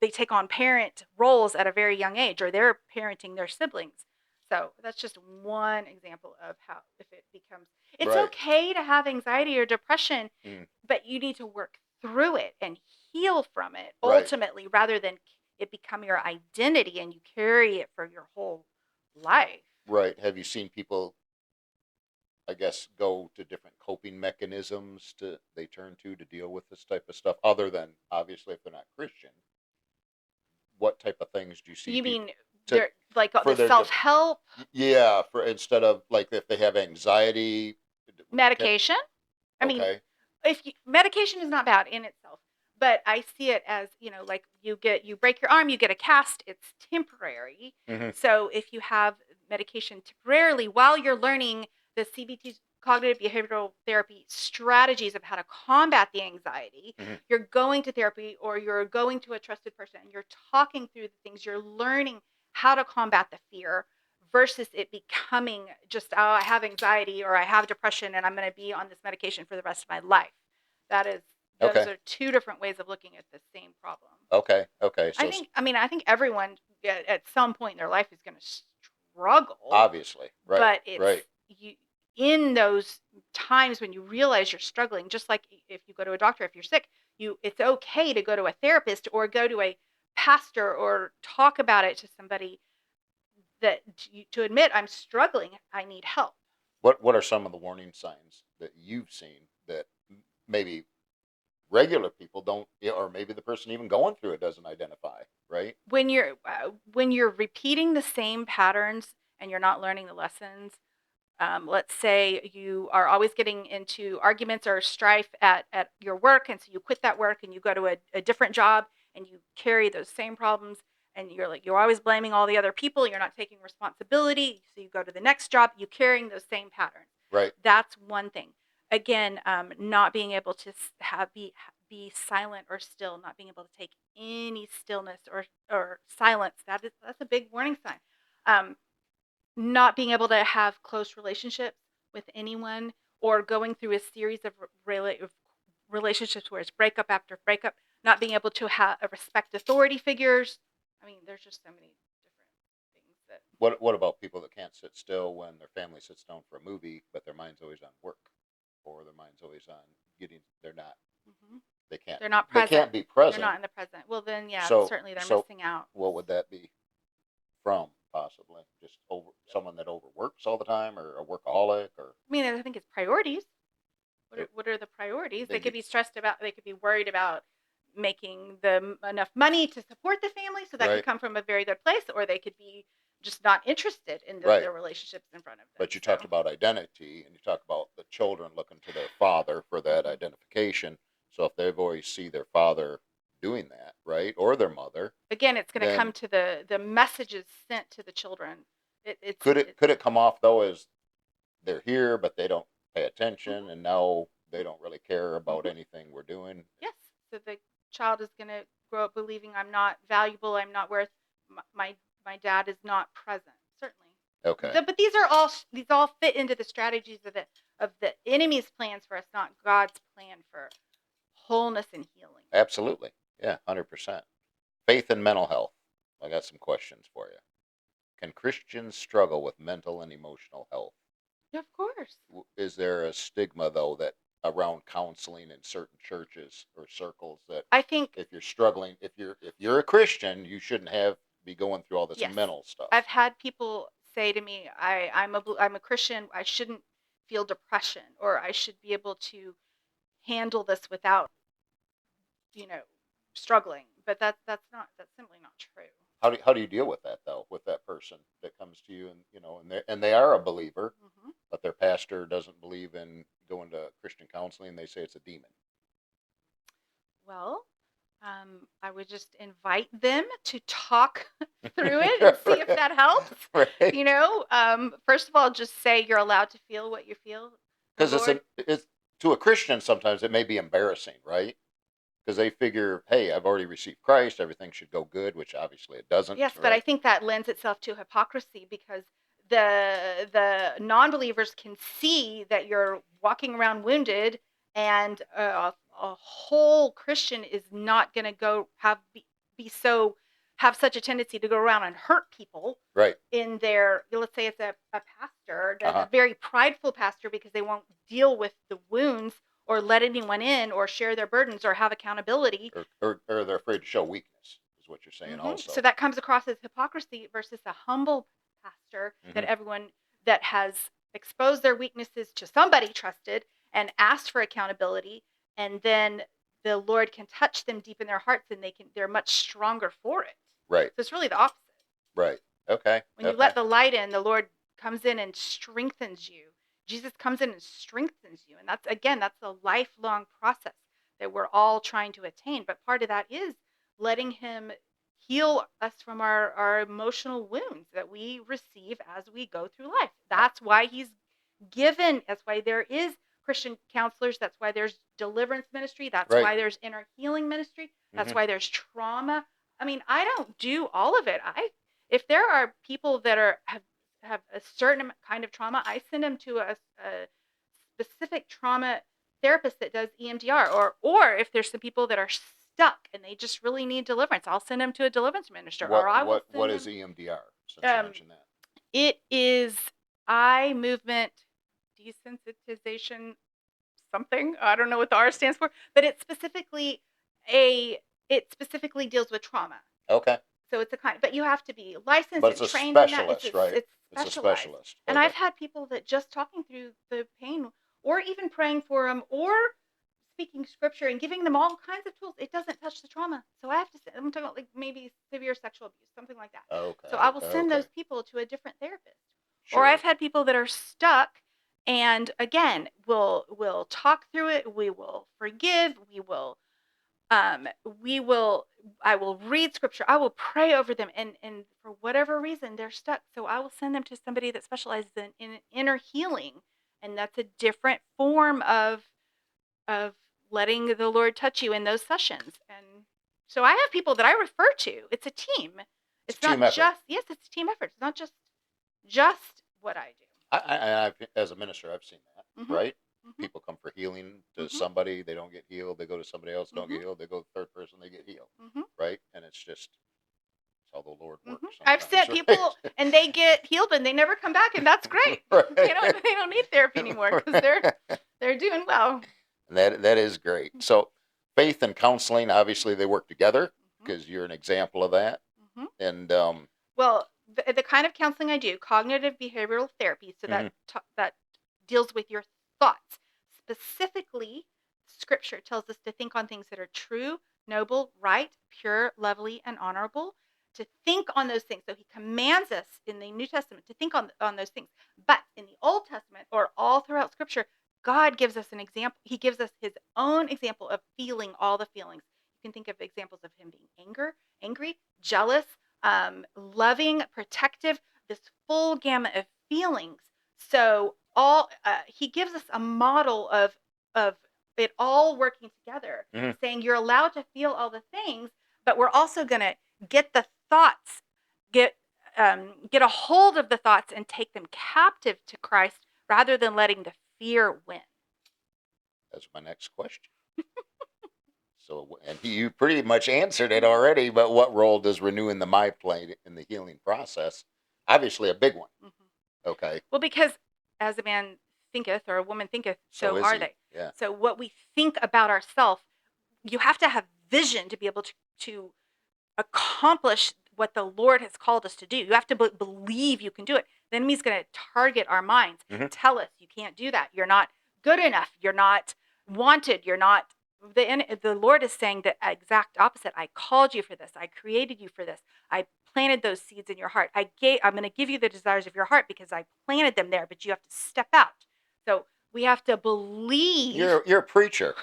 They take on parent roles at a very young age, or they're parenting their siblings. So that's just one example of how, if it becomes, it's Right. okay to have anxiety or depression, Mm. but you need to work through it and heal from it Right. ultimately, rather than it become your identity and you carry it for your whole life. Right. Have you seen people, I guess, go to different coping mechanisms to they turn to deal with this type of stuff, other than obviously if they're not Christian? What type of things do you see You people mean to they're like for the their self-help yeah, for instead of like if they have anxiety, can, medication? I mean, okay. medication is not bad in itself, but I see it as, like, you break your arm, you get a cast, it's temporary. Hmm. So if you have medication temporarily while you're learning the CBT, cognitive behavioral therapy strategies of how to combat the anxiety, Hmm. you're going to therapy, or you're going to a trusted person, and you're talking through the things, you're learning how to combat the fear, versus it becoming just, oh, I have anxiety or I have depression and I'm going to be on this medication for the rest of my life. That is Those Okay. are two different ways of looking at the same problem. Okay. Okay. I So think I mean I think everyone at some point in their life is going to struggle, obviously, right. but it's Right. you in those times when you realize you're struggling, just like if you go to a doctor, if you're sick, it's okay to go to a therapist or go to a pastor or talk about it to somebody, that to admit, I'm struggling, I need help. What are some of the warning signs that you've seen that maybe regular people don't, or maybe the person even going through it doesn't identify, right? When you're repeating the same patterns and you're not learning the lessons. Let's say you are always getting into arguments or strife at your work, and so you quit that work and you go to a different job, and you carry those same problems, and you're always blaming all the other people. You're not taking responsibility, so you go to the next job, you carrying those same patterns. Right. That's one thing. Again, not being able to be silent or still, not being able to take any stillness or silence. That's a big warning sign. Not being able to have close relationships with anyone, or going through a series of relationships where it's breakup after breakup, not being able to respect authority figures. I mean, there's just so many different things that. What about people that can't sit still when their family sits down for a movie, but their mind's always on work, or their mind's always on getting? They're not. Mhm. They can't. They're not They present. can't be They're not present. in the present. Well, then, yeah, So certainly they're so missing out. what would that be from? Possibly just over someone that overworks all the time, or a workaholic, or I mean, I think it's priorities. What they, are, what are the priorities? they They could get be stressed about. They could be worried about making enough money to support the family, so that could right. come from a very good place, or they could be just not interested in Right. the relationships in front of them. But you talked So about identity, and you talk about the children looking to their father for that mhm. identification. So if they've always see their father doing that, right, or their mother, Again, it's going to come then to the messages sent to the children. could it come off though as they're here, but they don't pay attention, Mhm. and now they don't really care about Mhm. anything we're doing. Yes. So the child is going to grow up believing I'm not valuable, I'm not worth. My dad is not present. Certainly. Okay, But these all fit into the strategies of the enemy's plans for us, not God's plan for wholeness and healing. absolutely, yeah, 100%. Faith and mental health. I got some questions for you. Can Christians struggle with mental and emotional health? Of course. Is there a stigma though that around counseling in certain churches or circles that I think if you're struggling, if you're a Christian, you shouldn't have be going through all this yes. mental stuff? I've had people say to me, I'm a Christian. I shouldn't feel depression, or I should be able to handle this without, you know, struggling. But that's simply not true. How do you deal with that though? With that person that comes to you and and they are a believer, Hmm. but their pastor doesn't believe in going to Christian counseling. They say it's a demon. Well, I would just invite them to talk through it and see if that helps. Right? First of all, just say you're allowed to feel what you feel. The Because Lord, it's to a Christian sometimes it may be embarrassing, right? Because they figure, hey, I've already received Christ, everything should go good, which obviously it doesn't, yes, but I right? think that lends itself to hypocrisy because the non-believers can see that you're walking around wounded, and a whole Christian is not going to go be so have such a tendency to go around and hurt people Right. in their, let's say it's a pastor Uh that's huh. a very prideful pastor because they won't deal with the wounds or let anyone in or share their burdens or have accountability. Or they're afraid to show weakness, is what you're saying, So also. that comes across as hypocrisy versus a humble pastor that Hmm. everyone that has exposed their weaknesses to somebody trusted and asked for accountability, and then the Lord can touch them deep in their hearts and they're much stronger for it. Right. So it's really the opposite. Right. Okay. When you Okay. let the light in, the Lord comes in and strengthens you. Jesus comes in and strengthens you. And that's a lifelong process that we're all trying to attain. But part of that is letting Him heal us from our emotional wounds that we receive as we go through life. That's why that's why there is Christian counselors. That's why there's deliverance ministry. That's Right. why there's inner healing ministry. That's Hmm. why there's trauma. I mean, I don't do all of it. If there are people that have a certain kind of trauma, I send them to a specific trauma therapist that does EMDR. Or if there's some people that are stuck and they just really need deliverance, I'll send them to a deliverance minister, or What I will what what send is them. EMDR? Since you Um, mentioned that. it is eye movement desensitization something. I don't know what the R stands for, but a it specifically deals with trauma. Okay. So it's a kind, but you have to be licensed But it's and a trained in that. specialist, right? It's It's a specialized. specialist. And Okay. I've had people that just talking through the pain, or even praying for them, or speaking scripture and giving them all kinds of tools, it doesn't touch the trauma. So I have to. I'm talking about like maybe severe sexual abuse, something like that. So I Okay. will send Okay. those people to a different therapist. Or I've Sure. had people that are stuck, and again, we'll talk through it. We will forgive. Um, we will I will read scripture, I will pray over them, and for whatever reason they're stuck, so I will send them to somebody that specializes in inner healing, and that's a different form of letting the Lord touch you in those sessions. And so I have people that I refer to. It's a team. It's a It's team not effort. just, yes, it's a team effort. It's not just what I As a minister, I've seen that. do. Mhm. Right? Mhm. People come for healing to Mhm. somebody, they don't get healed. They go to somebody else, don't get Mhm. healed. They go to the third person, they get healed. Mhm. Right? And it's just it's how the Lord Mhm. works I've sometimes, sent right? people and they get healed and they never come back, and that's great. Right. They don't need therapy anymore because they're doing well. That is great. So faith and counseling, obviously, they work together Mhm. because you're an example of that. Mhm. And Well, the kind of counseling I do, cognitive behavioral therapy, so mhm, that deals with your thoughts. Specifically, scripture tells us to think on things that are true, noble, right, pure, lovely, and honorable. To think on those things. So he commands us in the New Testament to think on those things. But in the Old Testament, or all throughout scripture, God gives us an example. He gives us his own example of feeling all the feelings. You can think of examples of him being angry, jealous, loving, protective, this full gamut of feelings. So all he gives us a model of it all working together, Mhm. saying you're allowed to feel all the things, but we're also going to get the thoughts, get get a hold of the thoughts and take them captive to Christ rather than letting the fear win. That's my next question. So, and you pretty much answered it already, but what role does renewing the mind play in the healing process? Obviously, a big one. Mm-hmm. Okay. Well, because as a man thinketh or a woman thinketh, So so is are he? they. Yeah. So what we think about ourselves, you have to have vision to be able to accomplish what the Lord has called us to do. You have to believe you can do it. The enemy's going to target our minds, Mhm. tell us you can't do that. You're not good enough. You're not wanted. You're not. The Lord is saying the exact opposite. I called you for this. I created you for this. I planted those seeds in your heart. I'm going to give you the desires of your heart because I planted them there, but you have to step out. So we have to believe. You're a preacher.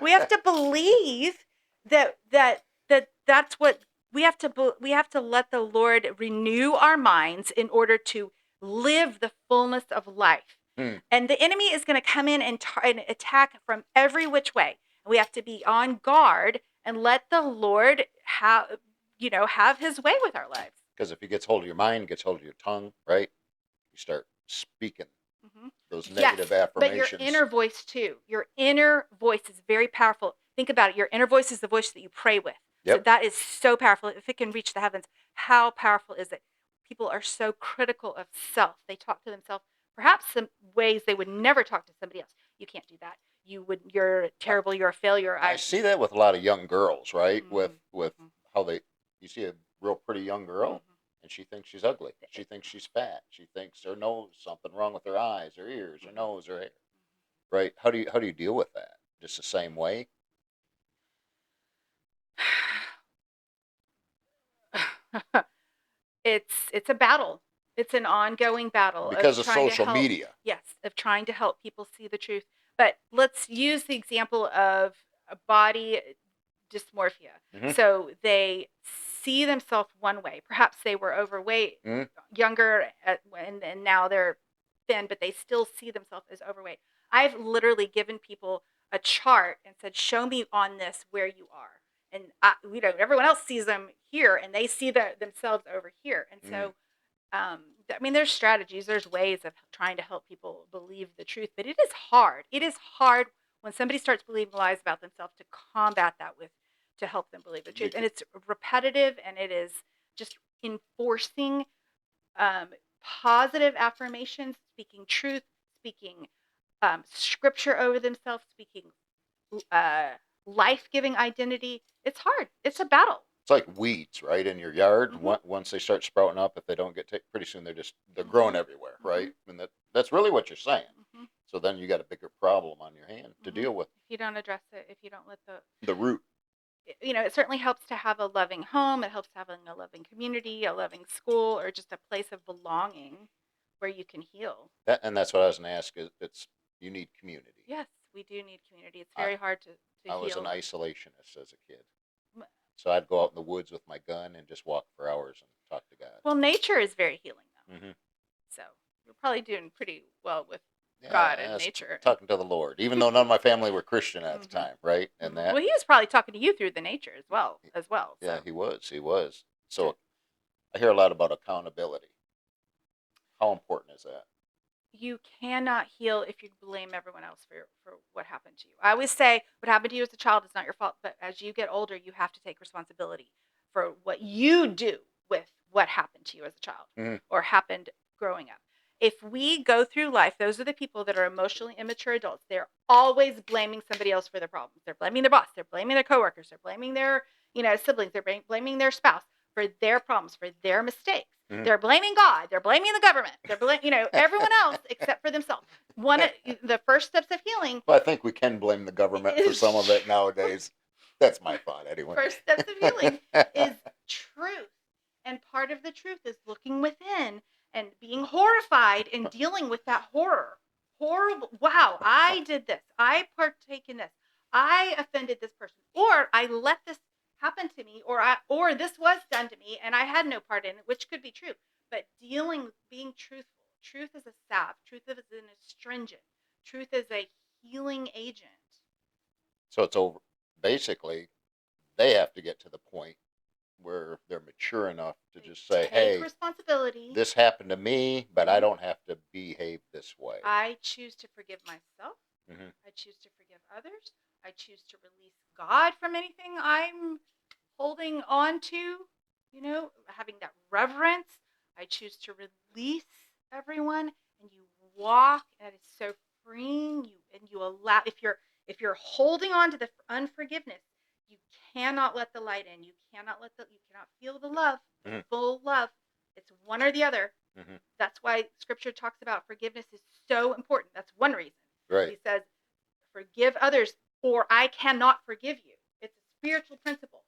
We have to believe that's what we have to let the Lord renew our minds in order to live the fullness of life. Hmm. And the enemy is going to come in and attack from every which way. We have to be on guard and let the Lord have his way with our lives. Because if he gets hold of your mind, gets hold of your tongue, right? You start speaking Mm-hmm. those Yes, negative but your affirmations. inner voice too. Your inner voice is very powerful. Think about it. Your inner voice is the voice that you pray with. So Yep. that is so powerful. If it can reach the heavens, how powerful is it? People are so critical of self. They talk to themselves perhaps some ways they would never talk to somebody else. You can't do that. You're I, terrible. You're a failure. I see that with a lot of young girls, right? Mm-hmm, With mm-hmm, how you see a real pretty young girl, mm-hmm. and she thinks she's ugly. She thinks she's fat. She thinks her nose something wrong with her eyes, her ears, her nose, her hair. Right? How do you deal with that? Just the same way? It's a battle. It's an ongoing battle of Because of trying to social help. media. Yes, of trying to help people see the truth. But let's use the example of a body dysmorphia. Hmm. So they see themselves one way. Perhaps they were overweight, Hmm. younger, and now they're thin, but they still see themselves as overweight. I've literally given people a chart and said, "Show me on this where you are." And everyone else sees them here, and they see themselves over here. And so, I mean, there's strategies, there's ways of trying to help people believe the truth, but it is hard. It is hard when somebody starts believing lies about themselves to combat that with to help them believe the truth. And Because, it's repetitive, and it is just enforcing um, positive affirmations, speaking truth, speaking scripture over themselves, speaking uh, life-giving identity. It's hard. It's a battle. it's like weeds, right, in your yard. Mm-hmm. Once they start sprouting up, if they don't get taken, pretty soon they're growing Mm-hmm. everywhere, right? And that's really what you're saying. Mm-hmm. So then you got a bigger problem on your hand to Mm-hmm. deal with. If you don't address it, if you don't let The root. it certainly helps to have a loving home. It helps having a loving community, a loving school, or just a place of belonging where you can heal. And that's what I was going to ask. It's you need community. Yes, we do need community. It's I very hard to I was an heal. isolationist as a kid, so I'd go out in the woods with my gun and just walk for hours and talk to God. Well, nature is very healing, though. Hmm. So we're probably doing pretty well with Yeah, God and nature. talking to the Lord, even though none of my family were Christian at the Mm-hmm. time, right? And Mm-hmm. Well, he was probably talking to you through the nature as well. yeah, So he was. He was. yeah. So I hear a lot about accountability. How important is that? You cannot heal if you blame everyone else for what happened to you. I always say what happened to you as a child is not your fault, but as you get older, you have to take responsibility for what you do with what happened to you as a child Hmm. or happened growing up. If we go through life, those are the people that are emotionally immature adults. They're always blaming somebody else for their problems. They're blaming their boss. They're blaming their coworkers. They're blaming their siblings. They're blaming their spouse for their problems, for their mistakes. Hmm. They're blaming God. They're blaming the government. They're blaming, everyone else except for themselves. The first steps of healing Well, I think we can blame the government for is some of it nowadays. That's my thought, anyway. first steps of healing is truth, and part of the truth is looking within and being horrified and dealing with that horror. Horrible! Wow, I did this. I partake in this. I offended this person, or I let this happen to me, or this was done to me, and I had no part in it, which could be true. But being truthful, Truth is a salve. Truth is an astringent. Truth is a healing agent. So it's over. Basically, they have to get to the point where they're mature enough to just say, Take "Hey, responsibility. this happened to me, but I don't have to behave this way." I choose to forgive myself. Mm-hmm. I choose to forgive others. I choose to release God from anything I'm holding on to, having that reverence. I choose to release everyone, and you walk, and it is so freeing. You allow, if you're holding on to the unforgiveness, you cannot let the light in. You cannot feel the love, the Mm-hmm. full love. It's one or the other. Mm-hmm. That's why Scripture talks about forgiveness is so important. That's one reason. Right. He says, "Forgive others, or I cannot forgive you." It's a spiritual principle,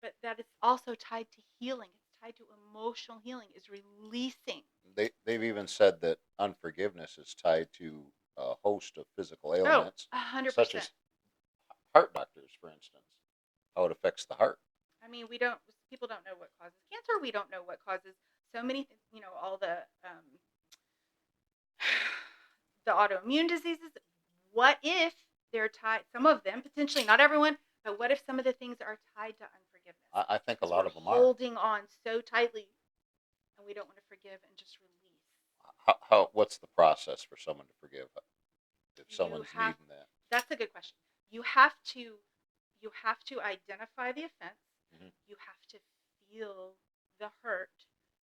but that it's also tied to healing. It's tied to emotional healing. Is releasing. They've even said that unforgiveness is tied to a host of physical Oh, ailments, 100%. such as heart doctors, for instance, how it affects the heart. I mean, people don't know what causes cancer. We don't know what causes so many, all the autoimmune diseases. What if they're tied, some of them, potentially, not everyone, but what if some of the things are tied to unforgiveness? I think a Because lot we're of them are. holding on so tightly, and we don't want to forgive and just release. What's the process for someone to forgive if someone's have needing that? That's a good question. You have to identify the offense. Mm-hmm. You have to feel the hurt.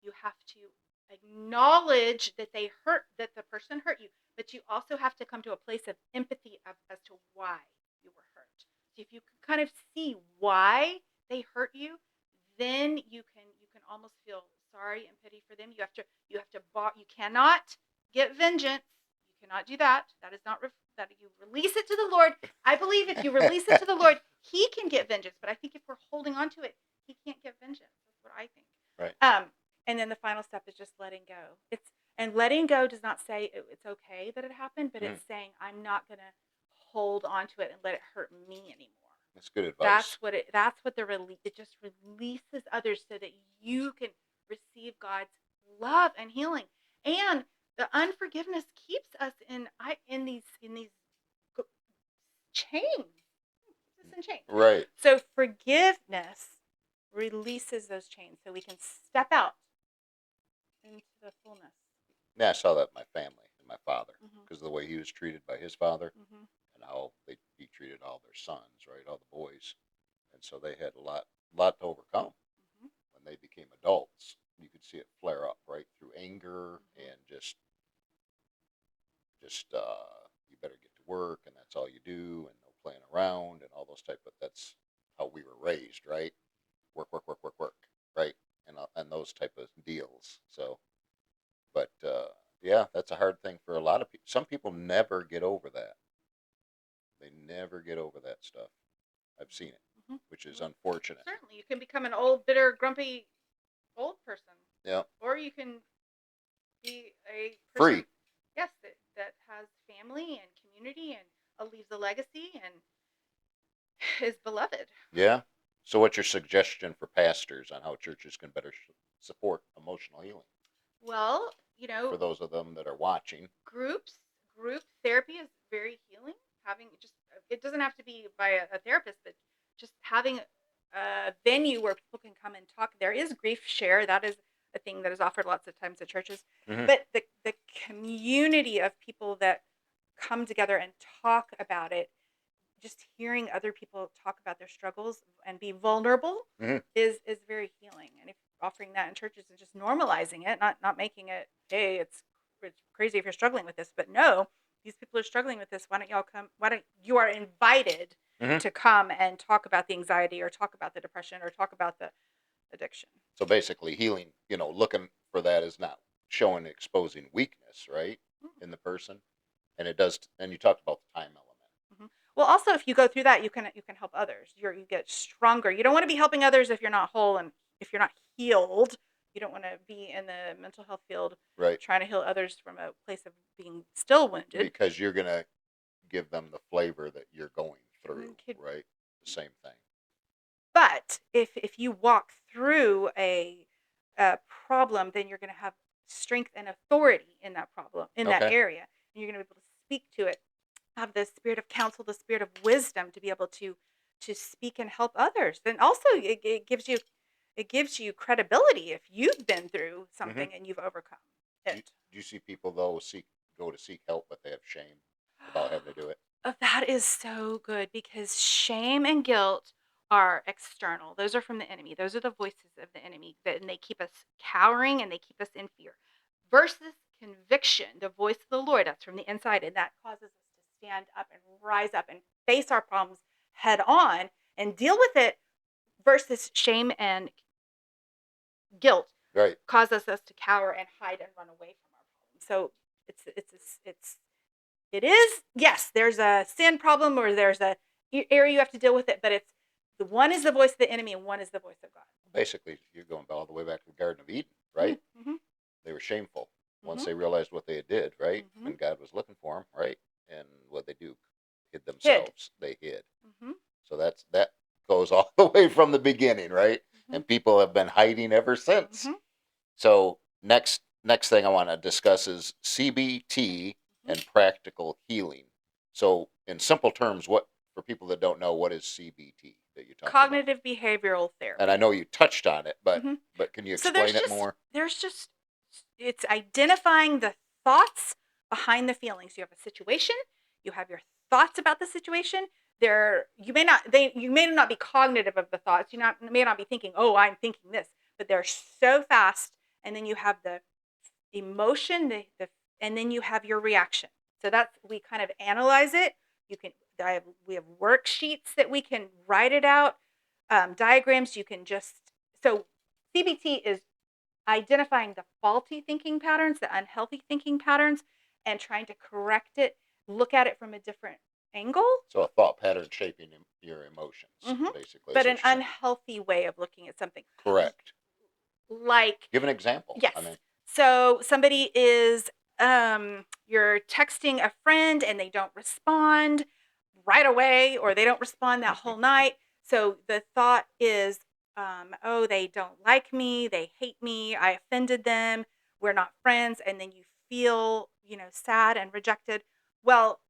You have to acknowledge that that the person hurt you, but you also have to come to a place of empathy as to why you were hurt. So if you can kind of see why they hurt you, then you can almost feel sorry and pity for them. You cannot get vengeance. You cannot do that. That is not that you release it to the Lord. I believe if you release it to the Lord, He can get vengeance. But I think if we're holding on to it, He can't get vengeance. That's what I think. Right. And then the final step is just letting go. And letting go does not say it's okay that it happened, but it's saying I'm not going to hold on to it and let it hurt me anymore. That's good advice. That's what the release. It just releases others so that you can receive God's love and healing. And the unforgiveness keeps us in these chains. Keeps us in chains. Right. So forgiveness releases those chains so we can step out into the fullness. Yeah, I saw that in my family and my father because Mm-hmm. of the way he was treated by his father Mm-hmm. and how he treated all their sons, right, all the boys, and so they had a lot to overcome Mm-hmm. when they became adults. You could see it flare up right through anger and just you better get to work and that's all you do and no playing around and all those type of that's how we were raised, right? Work, work, work, work, work, right? And those type of deals. So, but yeah, that's a hard thing for a lot of people. Some people never get over that. They never get over that stuff. I've seen it, Mm-hmm. which is unfortunate. Certainly, you can become an old, bitter, grumpy old person. Yeah. Or you can be a person, Free. yes, that has family and community and leaves a legacy and is beloved. Yeah. So, what's your suggestion for pastors on how churches can better support emotional healing Well, for those of them that are watching? group therapy is very healing. Having just It doesn't have to be by a therapist, but just having a venue where people can come and talk. There is grief share. That is a thing that is offered lots of times at churches. Mm-hmm. But the community of people that come together and talk about it, just hearing other people talk about their struggles and be vulnerable Mm-hmm. is very healing. And if offering that in churches and just normalizing it, not making it, hey, it's crazy if you're struggling with this, but no, these people are struggling with this. Why don't y'all come? Why don't you are invited Mm-hmm. to come and talk about the anxiety or talk about the depression or talk about the addiction. So basically, healing, looking for that is not showing exposing weakness, right, in the person, and it does. And you talked about the time element. Mm-hmm. Well, also, if you go through that, you can help others. You get stronger. You don't want to be helping others if you're not whole and if you're not healed. You don't want to be in the mental health field, Right. trying to heal others from a place of being still wounded. Because you're gonna give them the flavor that you're going through, right? The same thing. But if you walk through a problem, then you're going to have strength and authority in that problem, in that Okay. area. And you're going to be able to speak to it, have the spirit of counsel, the spirit of wisdom to be able to speak and help others. And also it gives you credibility if you've been through Mm-hmm. something and you've overcome Do, it. do you see people though go to seek help, but they have shame about having to do it? That is so good because shame and guilt are external. Those are from the enemy. Those are the voices of the enemy and they keep us cowering and they keep us in fear. Versus conviction, the voice of the Lord, that's from the inside, and that causes us to stand up and rise up and face our problems head on and deal with it. Versus shame and guilt Right. causes us to cower and hide and run away from our problems. So it is, yes, there's a sin problem or there's a area you have to deal with it, but it's the one is the voice of the enemy and one is the voice of God. Basically, you're going all the way back to the Garden of Eden, right? Mm-hmm. They were shameful once Mm-hmm. they realized what they did, right? Mm-hmm. When God was looking for them, right? And what they do, hid Hid. themselves. They hid. Mm-hmm. So that goes all the way from the beginning, right? Mm-hmm. And people have been hiding ever since. Mm-hmm. So next thing I want to discuss is CBT and practical healing. So in simple terms, what for people that don't know, what is CBT that you talked about? Cognitive behavioral therapy. And I know you touched on it, but Mm-hmm. but can you So explain it more? It's identifying the thoughts behind the feelings. You have a situation, you have your thoughts about the situation. You may not be cognitive of the thoughts. May not be thinking, oh, I'm thinking this, but they're so fast. And then you have the emotion, and then you have your reaction. So we kind of analyze it. We have worksheets that we can write it out, diagrams. So CBT is identifying the faulty thinking patterns, the unhealthy thinking patterns, and trying to correct it, look at it from a different angle. So a thought pattern shaping your emotions, Mm-hmm. basically. But an unhealthy way of looking at something. Correct. Like, give an example. Yes. So somebody is, you're texting a friend and they don't respond right away, or they don't respond that whole night. So the thought is, oh, they don't like me, they hate me, I offended them, we're not friends, and then you feel, sad and rejected. Well,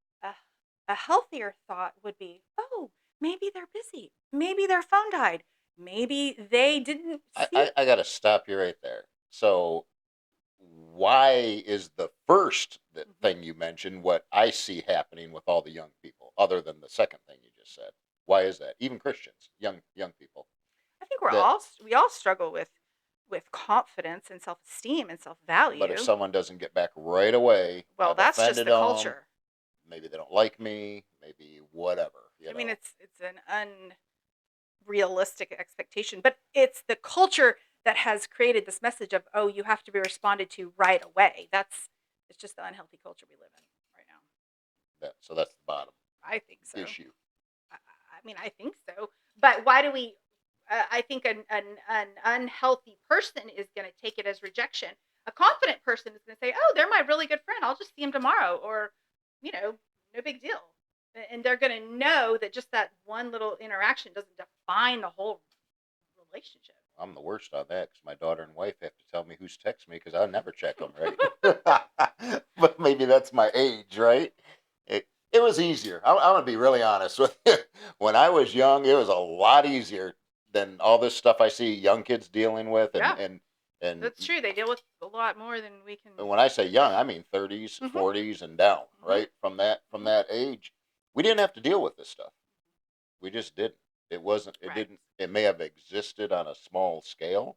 a healthier thought would be, oh, maybe they're busy, maybe their phone died, maybe they didn't see. I got to stop you right there. So why is the first thing you mentioned what I see happening with all the young people, other than the second thing you just said? Why is that? Even Christians, young people. I think That, we all struggle with confidence and self-esteem and self-value. but if someone doesn't get back right away, well, I've that's just offended the them, culture. maybe they don't like me, maybe whatever. I mean, it's an unrealistic expectation, but it's the culture that has created this message of, oh, you have to be responded to right away. It's just the unhealthy culture we live in right now. So that's the bottom I think so. issue. I think so. But why do we? I think an unhealthy person is going to take it as rejection. A confident person is going to say, "Oh, they're my really good friend. I'll just see him tomorrow," or, no big deal. And they're going to know that just that one little interaction doesn't define the whole relationship. I'm the worst on that because my daughter and wife have to tell me who's texting me because I never check them, right? But maybe that's my age, right? It was easier. I'm going to be really honest with you. When I was young, it was a lot easier than all this stuff I see young kids dealing with. Yeah. And That's true. They deal with a lot more than we can. when I say young, I mean 30s, 40s, and down, right? From that age, we didn't have to deal with this stuff. We just didn't. It wasn't. It didn't. It may have existed on a small scale,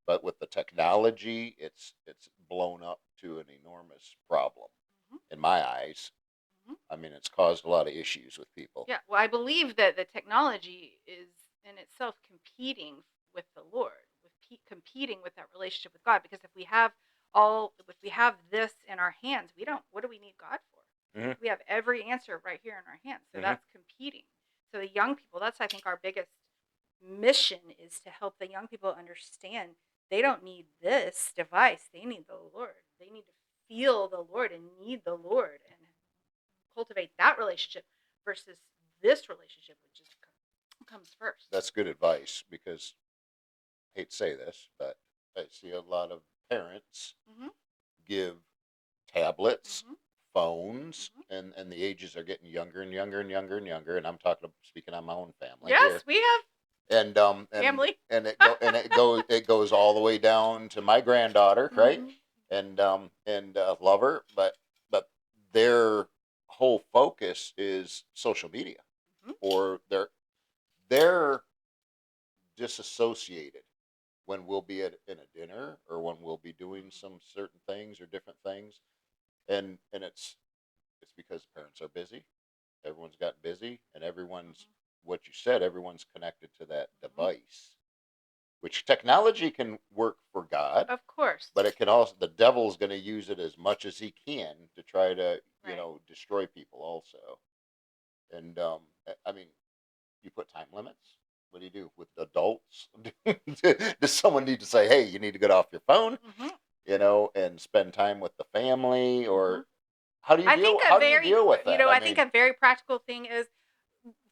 but with the technology, it's blown up to an enormous problem in my eyes. I mean, it's caused a lot of issues with people. Yeah, well, I believe that the technology is in itself competing with the Lord, competing with that relationship with God. Because if we have this in our hands, what do we need God for? Mm-hmm. We have every answer right here in our hands. So that's competing. So the young people, that's I think our biggest mission is to help the young people understand they don't need this device. They need the Lord. They need to feel the Lord and need the Lord and cultivate that relationship versus this relationship, which comes first. That's good advice because I hate to say this, but I see a lot of parents give tablets, Mhm. phones, Mhm. and the ages are getting younger and younger and younger and younger. And I'm speaking on my own family Yes, here, we have and family. it goes all the way down to my granddaughter, right? Mhm. And love her, but their whole focus is social media, Mhm. or they're disassociated when we'll be in a dinner, or when we'll be doing Mhm. some certain things or different things, and it's because parents are busy. Everyone's gotten busy, and everyone's, Mhm. what you said, everyone's connected to that Mhm. device, which technology can work for God, Of course. but it can also, the devil's going to use it as much as he can to try to, Right. destroy people also. And I mean, you put time limits. What do you do with adults? Does someone need to say, hey, you need to get off your phone, Mhm. and spend time with the family? Mhm. Or how do you I think deal a how do you very, deal with that? I I think mean, a very practical thing is,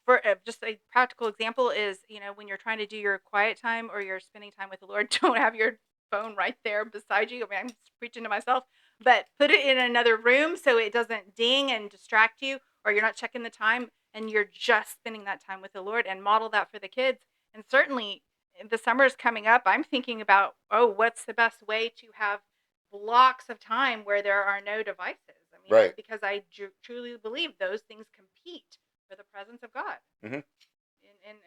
for just a practical example is, when you're trying to do your quiet time or you're spending time with the Lord, don't have your phone right there beside you. I mean, I'm just preaching to myself, but put it in another room so it doesn't ding and distract you, or you're not checking the time and you're just spending that time with the Lord, and model that for the kids. And certainly, the summer is coming up. I'm thinking about, oh, what's the best way to have blocks of time where there are no devices? I mean, right. because I truly believe those things compete for the presence of God Hmm.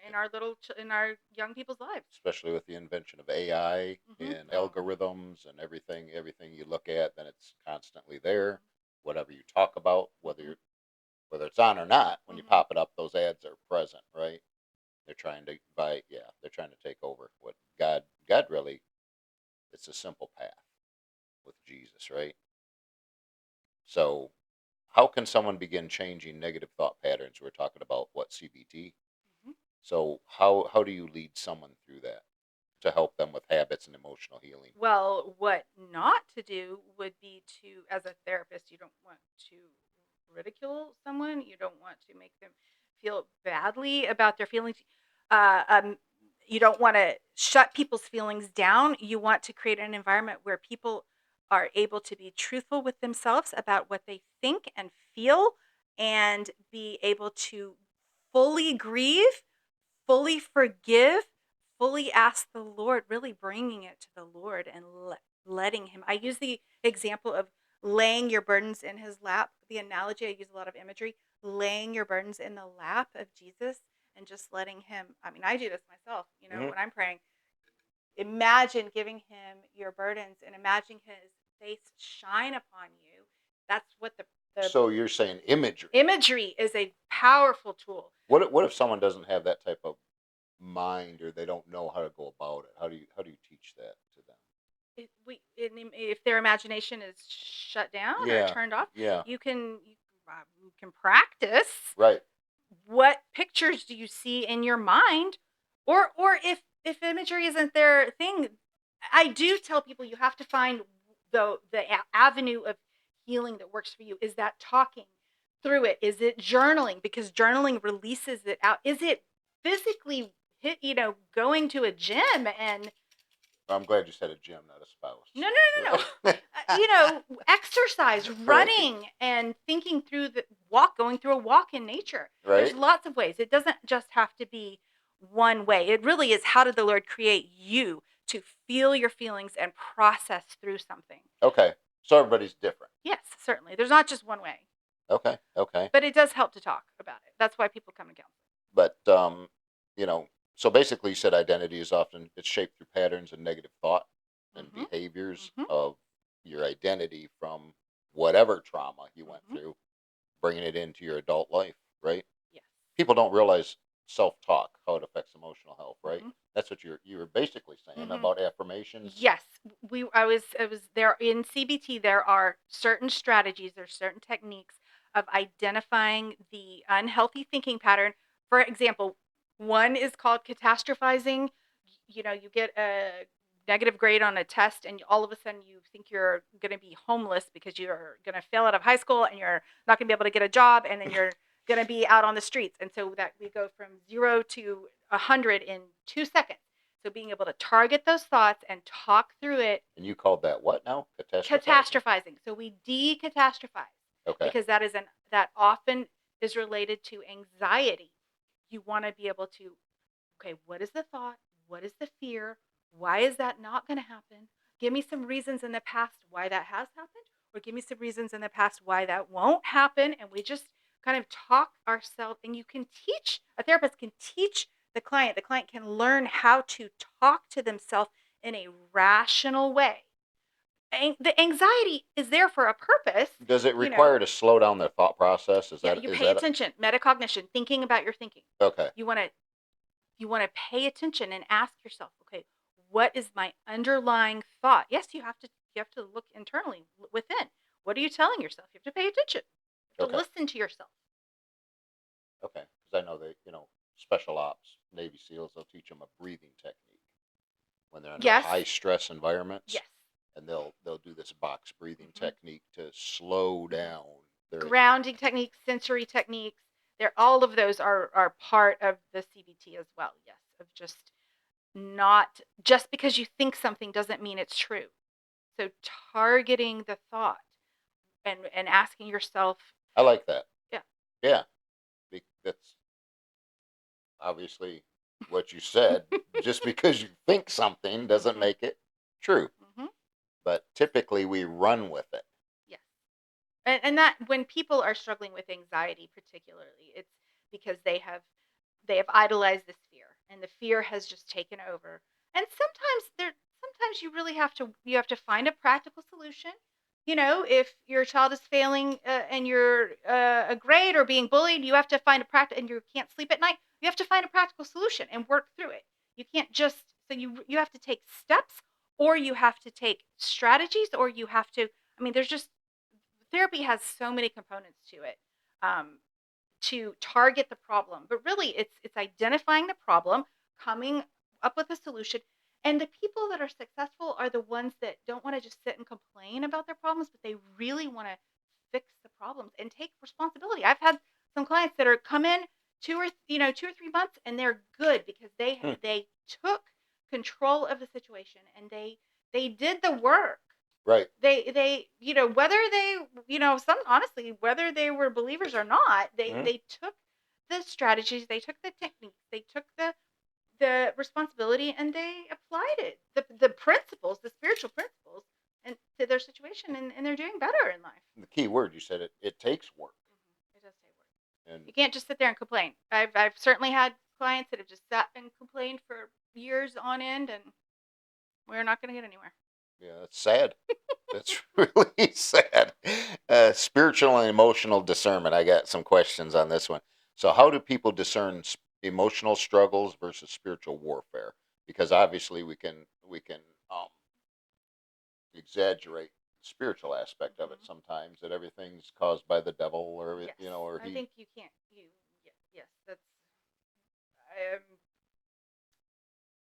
in our in our young people's lives. Especially with the invention of AI Hmm. and Oh. algorithms and everything you look at, then it's constantly there. Hmm. Whatever you talk about, Hmm. whether it's on or not, when you Hmm. pop it up, those ads are present, right? They're trying to buy, yeah, they're trying to take over what God really. It's a simple path with Jesus, right? So, how can someone begin changing negative thought patterns? We're talking about what, CBT. Hmm. So, how do you lead someone through that to help them with habits and emotional healing? Well, what not to do would be to, as a therapist, you don't want to ridicule someone. You don't want to make them feel badly about their feelings. Uh, um, you don't want to shut people's feelings down. You want to create an environment where people are able to be truthful with themselves about what they think and feel, and be able to fully grieve, fully forgive, fully ask the Lord, really bringing it to the Lord and letting Him. I use the example of laying your burdens in His lap. The analogy, I use a lot of imagery, laying your burdens in the lap of Jesus and just letting Him. I mean, I do this myself, Hmm. when I'm praying. Imagine giving Him your burdens and imagine His face shine upon you. That's what the So you're saying imagery. imagery is, a powerful tool. What if someone doesn't have that type of mind, or they don't know how to go about it? How do you teach that to them? If their imagination is shut down or Yeah, turned off, yeah, you can practice. right. What pictures do you see in your mind, or if imagery isn't their thing, I do tell people you have to find the avenue of healing that works for you. Is that talking through it? Is it journaling, because journaling releases it out? Is it physically going to a gym and I'm glad you said a gym, not a no, no, no, no. spouse. Exercise, Right, running, and thinking through the walk, going through a walk in nature. There's right. lots of ways. It doesn't just have to be one way. It really is, how did the Lord create you to feel your feelings and process through something? Okay, so everybody's different. Yes, certainly. There's not just one way, Okay, okay. but it does help to talk about it. That's why people come to counseling. But you know, so basically, you said identity is often, it's shaped through patterns and negative thought and Hmm. behaviors Hmm. of your identity from whatever trauma you went Hmm. through, bringing it into your adult life, right? Yes. People don't realize self-talk, how it affects emotional health, right? Hmm. That's what you were basically saying Hmm. about affirmations. Yes, I was there in CBT. There are certain strategies, there's certain techniques of identifying the unhealthy thinking pattern. For example, one is called catastrophizing. You get a negative grade on a test, and all of a sudden you think you're going to be homeless because you're going to fail out of high school and you're not going to be able to get a job, and then you're going to be out on the streets. And so that we go from 0 to 100 in 2 seconds. So being able to target those thoughts and talk through it. And you called that what now? Catastrophizing. Catastrophizing. So we decatastrophize, Okay. because that often is related to anxiety. You want to be able to, okay, what is the thought? What is the fear? Why is that not going to happen? Give me some reasons in the past why that has happened, or give me some reasons in the past why that won't happen. And we just kind of talk ourselves, and a therapist can teach the client. The client can learn how to talk to themselves in a rational way. The anxiety is there for a purpose. Does it require to slow down their thought process? Yeah, you pay attention. Metacognition, thinking about your thinking. Okay. You want to pay attention and ask yourself, okay, what is my underlying thought? Yes, you have to look internally within. What are you telling yourself? You have to pay attention. You have to listen to yourself. Okay, because I know that special ops, Navy SEALs, they'll teach them a breathing technique when they're under high stress environments. Yes. And they'll do this box breathing technique to slow down their grounding techniques, sensory techniques. All of those are part of the CBT as well. Yes, of just because you think something doesn't mean it's true. So targeting the thought and asking yourself. I like that. Yeah. Yeah. That's obviously what you said. Just because you think something doesn't make it true. But typically we run with it. Yes. And that when people are struggling with anxiety particularly, it's because they have idolized this fear, and the fear has just taken over. And sometimes you really have to find a practical solution. If your child is failing and you're a grade or being bullied, you have to find and you can't sleep at night. You have to find a practical solution and work through it. You can't just you have to take steps, or you have to take strategies, or you have to. I mean, therapy has so many components to it. To target the problem, but really it's identifying the problem, coming up with a solution. And the people that are successful are the ones that don't want to just sit and complain about their problems, but they really want to fix the problems and take responsibility. I've had some clients that are come in 2 or 3 months, and they're good because they took control of the situation, and they did the work. Right. They whether honestly, whether they were believers or not, they took the strategies, they took the techniques, they took the responsibility, and they applied it, the principles, the spiritual principles, and to their situation, and they're doing better in life. The key word, you said it takes work. It does take work. And you can't just sit there and complain. I've certainly had clients that have just sat and complained for years on end, and we're not going to get anywhere. Yeah, that's sad. That's really sad. Spiritual and emotional discernment. I got some questions on this one. So, how do people discern emotional struggles versus spiritual warfare? Because obviously, we can exaggerate the spiritual aspect of it sometimes. That everything's caused by the devil, or Yes. or he. I think you can't. Yes, that's.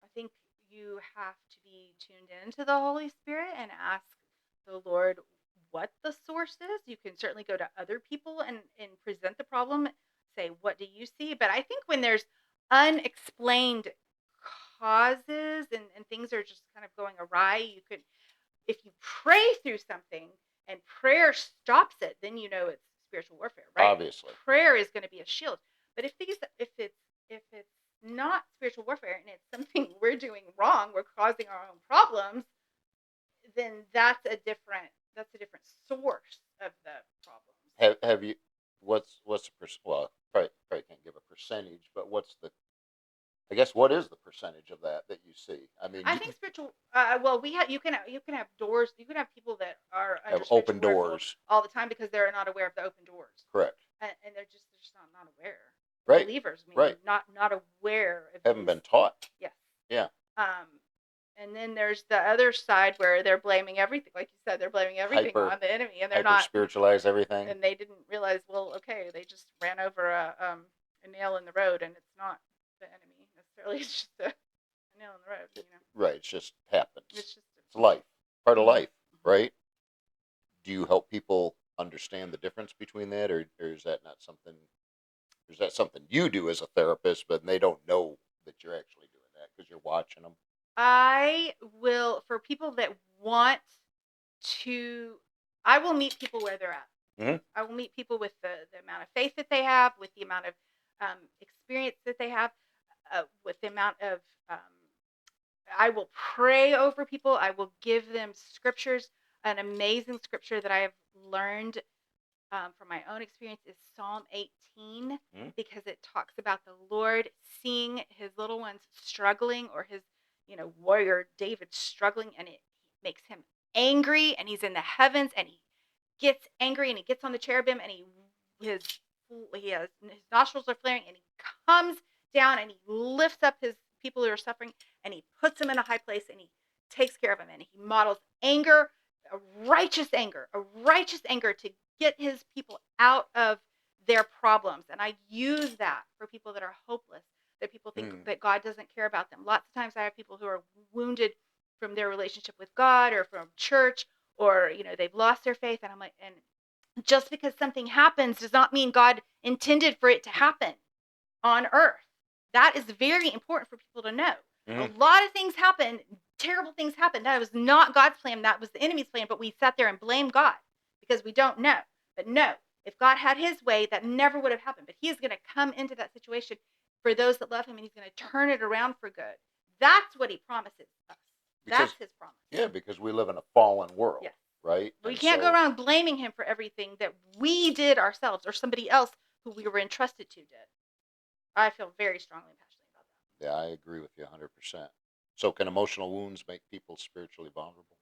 I think you have to be tuned into the Holy Spirit and ask the Lord what the source is. You can certainly go to other people and present the problem, say, what do you see? But I think when there's unexplained causes and things are just kind of going awry, if you pray through something and prayer stops it, then it's spiritual warfare, right? Obviously. Prayer is going to be a shield. But if it's not spiritual warfare and it's something we're doing wrong, we're causing our own problems, then that's a different source of the problems. Have you? What's the well? Probably can't give a percentage, but I guess what is the percentage of that you see? I mean, I think spiritual. Well, you can have doors. You can have people that are under have open doors all the time because they're not aware of the open doors. Correct. And they're just not aware. Right. Believers, right. Not aware of. Haven't been taught. Yes. Yeah. And then there's the other side where they're blaming everything, like you said, they're blaming everything on the enemy, and they're not spiritualize everything. And they didn't realize, well, okay, they just ran over a nail in the road, and it's not the enemy necessarily; it's just a nail in the road. Right. It just happens. It's life, part of life, right? Do you help people understand the difference between that, or is that not something? Is that something you do as a therapist, but they don't know that you're actually doing that because you're watching them? I will, for people that want to, I will meet people where they're at. Mhm. I will meet people with the amount of faith that they have, with the amount of experience that they have, with the amount of, um, I will pray over people. I will give them scriptures. An amazing scripture that I have learned from my own experience is Psalm 18, Mhm. because it talks about the Lord seeing his little ones struggling, or his, warrior David struggling, and it makes him angry, and he's in the heavens, and he gets angry, and he gets on the cherubim, and his his nostrils are flaring, and he comes down, and he lifts up his people who are suffering, and he puts them in a high place, and he takes care of them, and he models anger, a a righteous anger to get his people out of their problems. And I use that for people that are hopeless, that people think Mm. that God doesn't care about them. Lots of times I have people who are wounded from their relationship with God, or from church, or they've lost their faith, and I'm like, and just because something happens does not mean God intended for it to happen on earth. That is very important for people to know. A Mhm. lot of things happen, terrible things happen. That was not God's plan, that was the enemy's plan, but we sat there and blamed God because we don't know. But no, if God had his way, that never would have happened. But he is going to come into that situation for those that love him, and he's going to turn it around for good. That's what he promises us. That's Because his promise. yeah, because we live in a fallen world, Yes. right? We And can't go so around blaming him for everything that we did ourselves, or somebody else who we were entrusted to did. I feel very strongly and passionately about that. yeah, I agree with you 100%. So can emotional wounds make people spiritually vulnerable?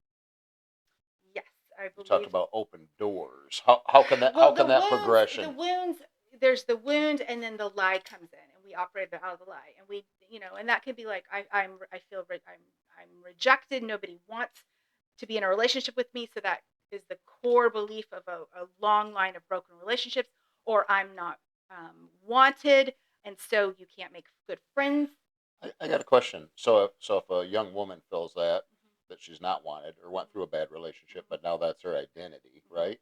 Yes, I You talked believe. about open doors. How can that Well, the progression? wounds. There's the wound, and then the lie comes in, and we operate out of the lie, and and that could be like, I feel I'm rejected. Nobody wants to be in a relationship with me, so that is the core belief of a long line of broken relationships. Or I'm not wanted, and so you can't make good friends. I got a question. So if a young woman feels that Mhm. she's not wanted or went through a bad relationship, Mhm. but now that's her identity, Mhm. right?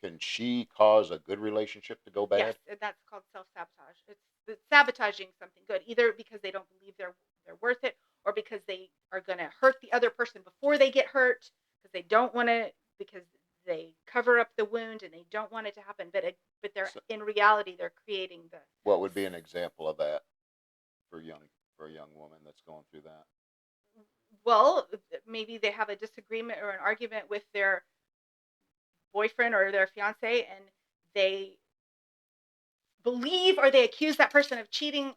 Can she cause a good relationship to go Yes, bad? that's called self-sabotage. It's sabotaging something good, either because they don't believe they're worth it, or because they are going to hurt the other person before they get hurt, because they don't want to, because they cover up the wound and they don't want it to happen. But they're, So in reality, they're creating the. what would be an example of that for a young woman that's going through that? Well, maybe they have a disagreement or an argument with their boyfriend or their fiance, and they believe, or they accuse that person of cheating,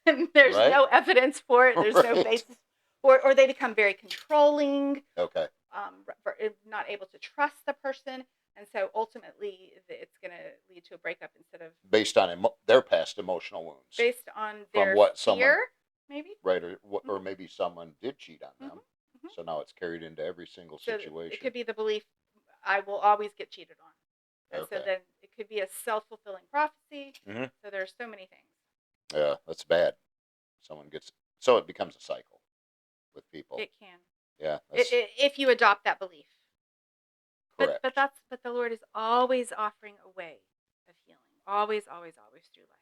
and there's Right? no evidence for it, there's no Right. basis, or they become very controlling, Okay. not able to trust the person, and so ultimately it's going to lead to a breakup, instead of Based on their past emotional wounds based on from their what someone, fear, maybe. right, Hmm. or maybe someone did cheat on Hmm. them. Hmm. So now it's carried into every single So it situation. could be the belief, I will always get cheated on, and so Okay. then it could be a self-fulfilling prophecy. Hmm. So there's so many things. Yeah, that's bad. Someone gets so it becomes a cycle with people. It can, Yeah, that's if you adopt that belief. correct. But the Lord is always offering a way of healing. Always, always, always through life.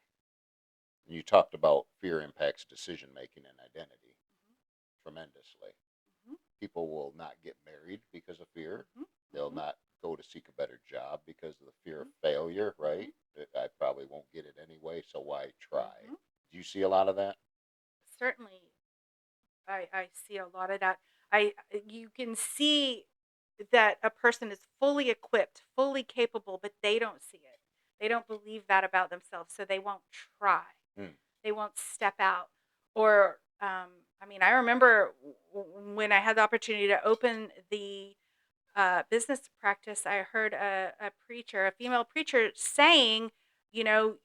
And you talked about fear impacts decision making and identity Hmm. tremendously. Hmm. People will not get married because of fear. Hmm. They'll Hmm. not go to seek a better job because of the fear of Hmm. failure, right? Hmm. That I probably won't get it anyway, so why try? Hmm. Do you see a lot of that? Certainly, I see a lot of that. You can see that a person is fully equipped, fully capable, but they don't see it. They don't believe that about themselves, so they won't try. Hmm. They won't step out. Or, I mean, I remember when I had the opportunity to open the business practice, I heard a preacher, a female preacher, saying, you know,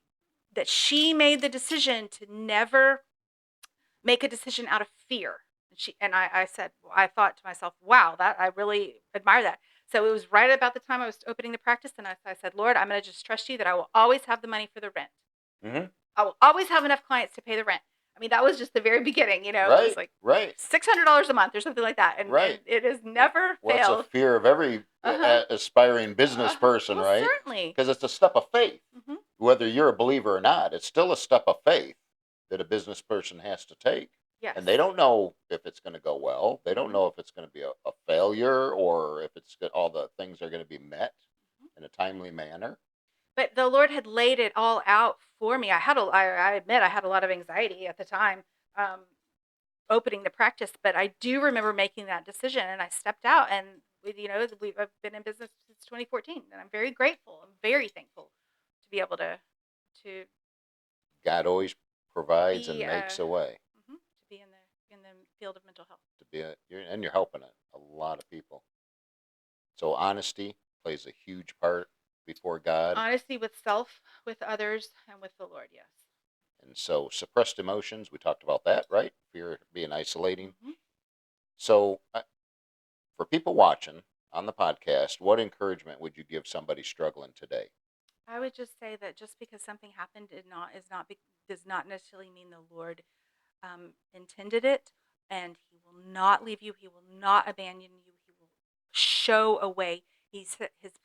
that she made the decision to never make a decision out of fear. I said, well, I thought to myself, wow, that I really admire that. So it was right about the time I was opening the practice, and I said, Lord, I'm going to just trust you that I will always have the money for the rent. Hmm. I will always have enough clients to pay the rent. I mean, that was just the very beginning. It was Right, like right, $600 a month or something like that, and right. it has never Well, it's a failed. fear of every Uh huh. aspiring business person, Well, right? certainly. Because it's a step of faith. Hmm. Whether you're a believer or not, it's still a step of faith that a business person has to take. Yes. And they don't know if it's going to go well. They don't Mhm. know if it's going to be a failure or if all the things are going to be met Mhm. in a timely manner. But the Lord had laid it all out for me. I admit I had a lot of anxiety at the time, um, opening the practice, but I do remember making that decision, and I stepped out, and I've been in business since 2014, and I'm very grateful. I'm very thankful to be able to God always provides be and makes a way to be in the field of mental health. to be and you're helping a lot of people. So honesty plays a huge part before God. Honesty with self, with others, and with the Lord. Yes. And so suppressed emotions, we talked about that, right? Fear being isolating. Hmm. So for people watching on the podcast, what encouragement would you give somebody struggling today? I would just say that just because something happened does not necessarily mean the Lord intended it, and He will not leave you. He will not abandon you. He will show a way. His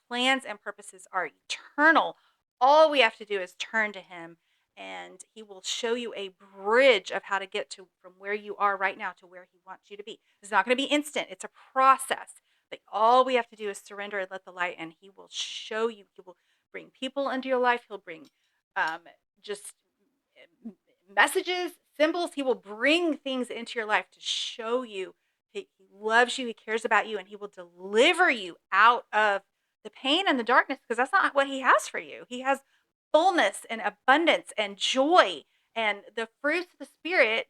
plans and purposes are eternal. All we have to do is turn to Him, and He will show you a bridge of how to get to from where you are right now to where He wants you to be. It's not going to be instant. It's a process. But all we have to do is surrender and let the light, and He will show you. He will bring people into your life. He'll bring just messages, symbols. He will bring things into your life to show you he loves you, he cares about you, and he will deliver you out of the pain and the darkness, because that's not what he has for you. He has fullness and abundance and joy. And the fruits of the Spirit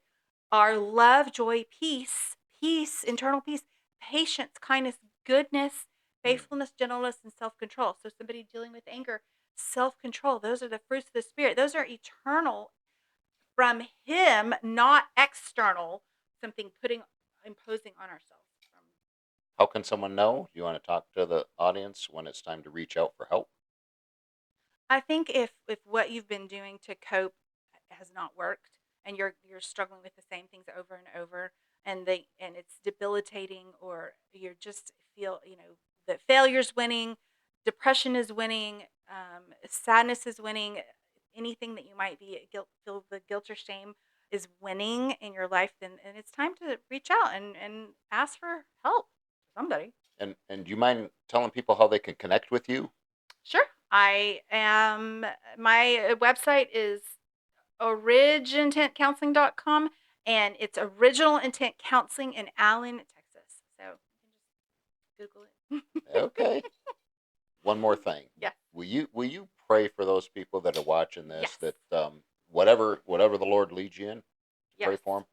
are love, joy, peace, internal peace, patience, kindness, goodness, Hmm. faithfulness, gentleness, and self control. So, somebody dealing with anger, self control, those are the fruits of the Spirit. Those are eternal from Him, not external, something imposing on ourselves. How can someone know? Do you want to talk to the audience when it's time to reach out for help? I think if what you've been doing to cope has not worked, and you're struggling with the same things over and over, and it's debilitating, or you're just feel that failure's winning, depression is winning, sadness is winning, anything that you might be feel the guilt or shame is winning in your life, then and it's time to reach out and ask for help to somebody. And do you mind telling people how they can connect with you? Sure. My website is originintentcounseling.com, and it's Original Intent Counseling in Allen, Texas. So you can just Google it. Okay. One more thing. Yes. Will you pray for those people that are watching this Yes. that whatever the Lord leads you in, to pray Yes. for them?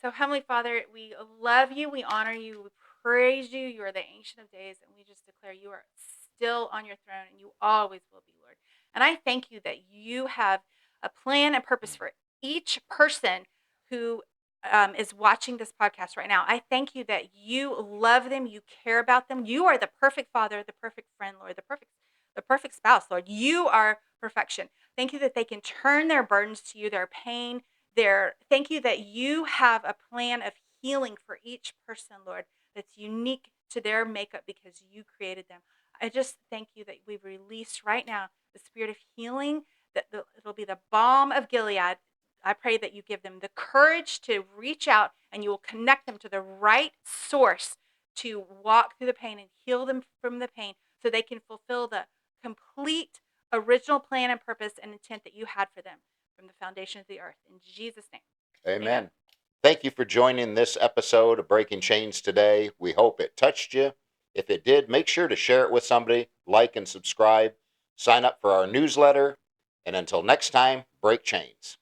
So, Heavenly Father, we love you, we honor you, we praise you. You are the Ancient of Days, and we just declare you are still on your throne, and you always will be, Lord. And I thank you that you have a plan and purpose for each person who is watching this podcast right now. I thank you that you love them, you care about them. You are the perfect Father, the perfect friend, Lord, the perfect spouse, Lord. You are perfection. Thank you that they can turn their burdens to you, their pain, thank you that you have a plan of healing for each person, Lord, that's unique to their makeup because you created them. I just thank you that we've released right now the spirit of healing, it'll be the balm of Gilead. I pray that you give them the courage to reach out, and you will connect them to the right source to walk through the pain and heal them from the pain, so they can fulfill the complete original plan and purpose and intent that you had for them from the foundation of the earth. In Jesus' name, amen. Amen. Thank you for joining this episode of Breaking Chains today. We hope it touched you. If it did, make sure to share it with somebody, like and subscribe, sign up for our newsletter, and until next time, break chains.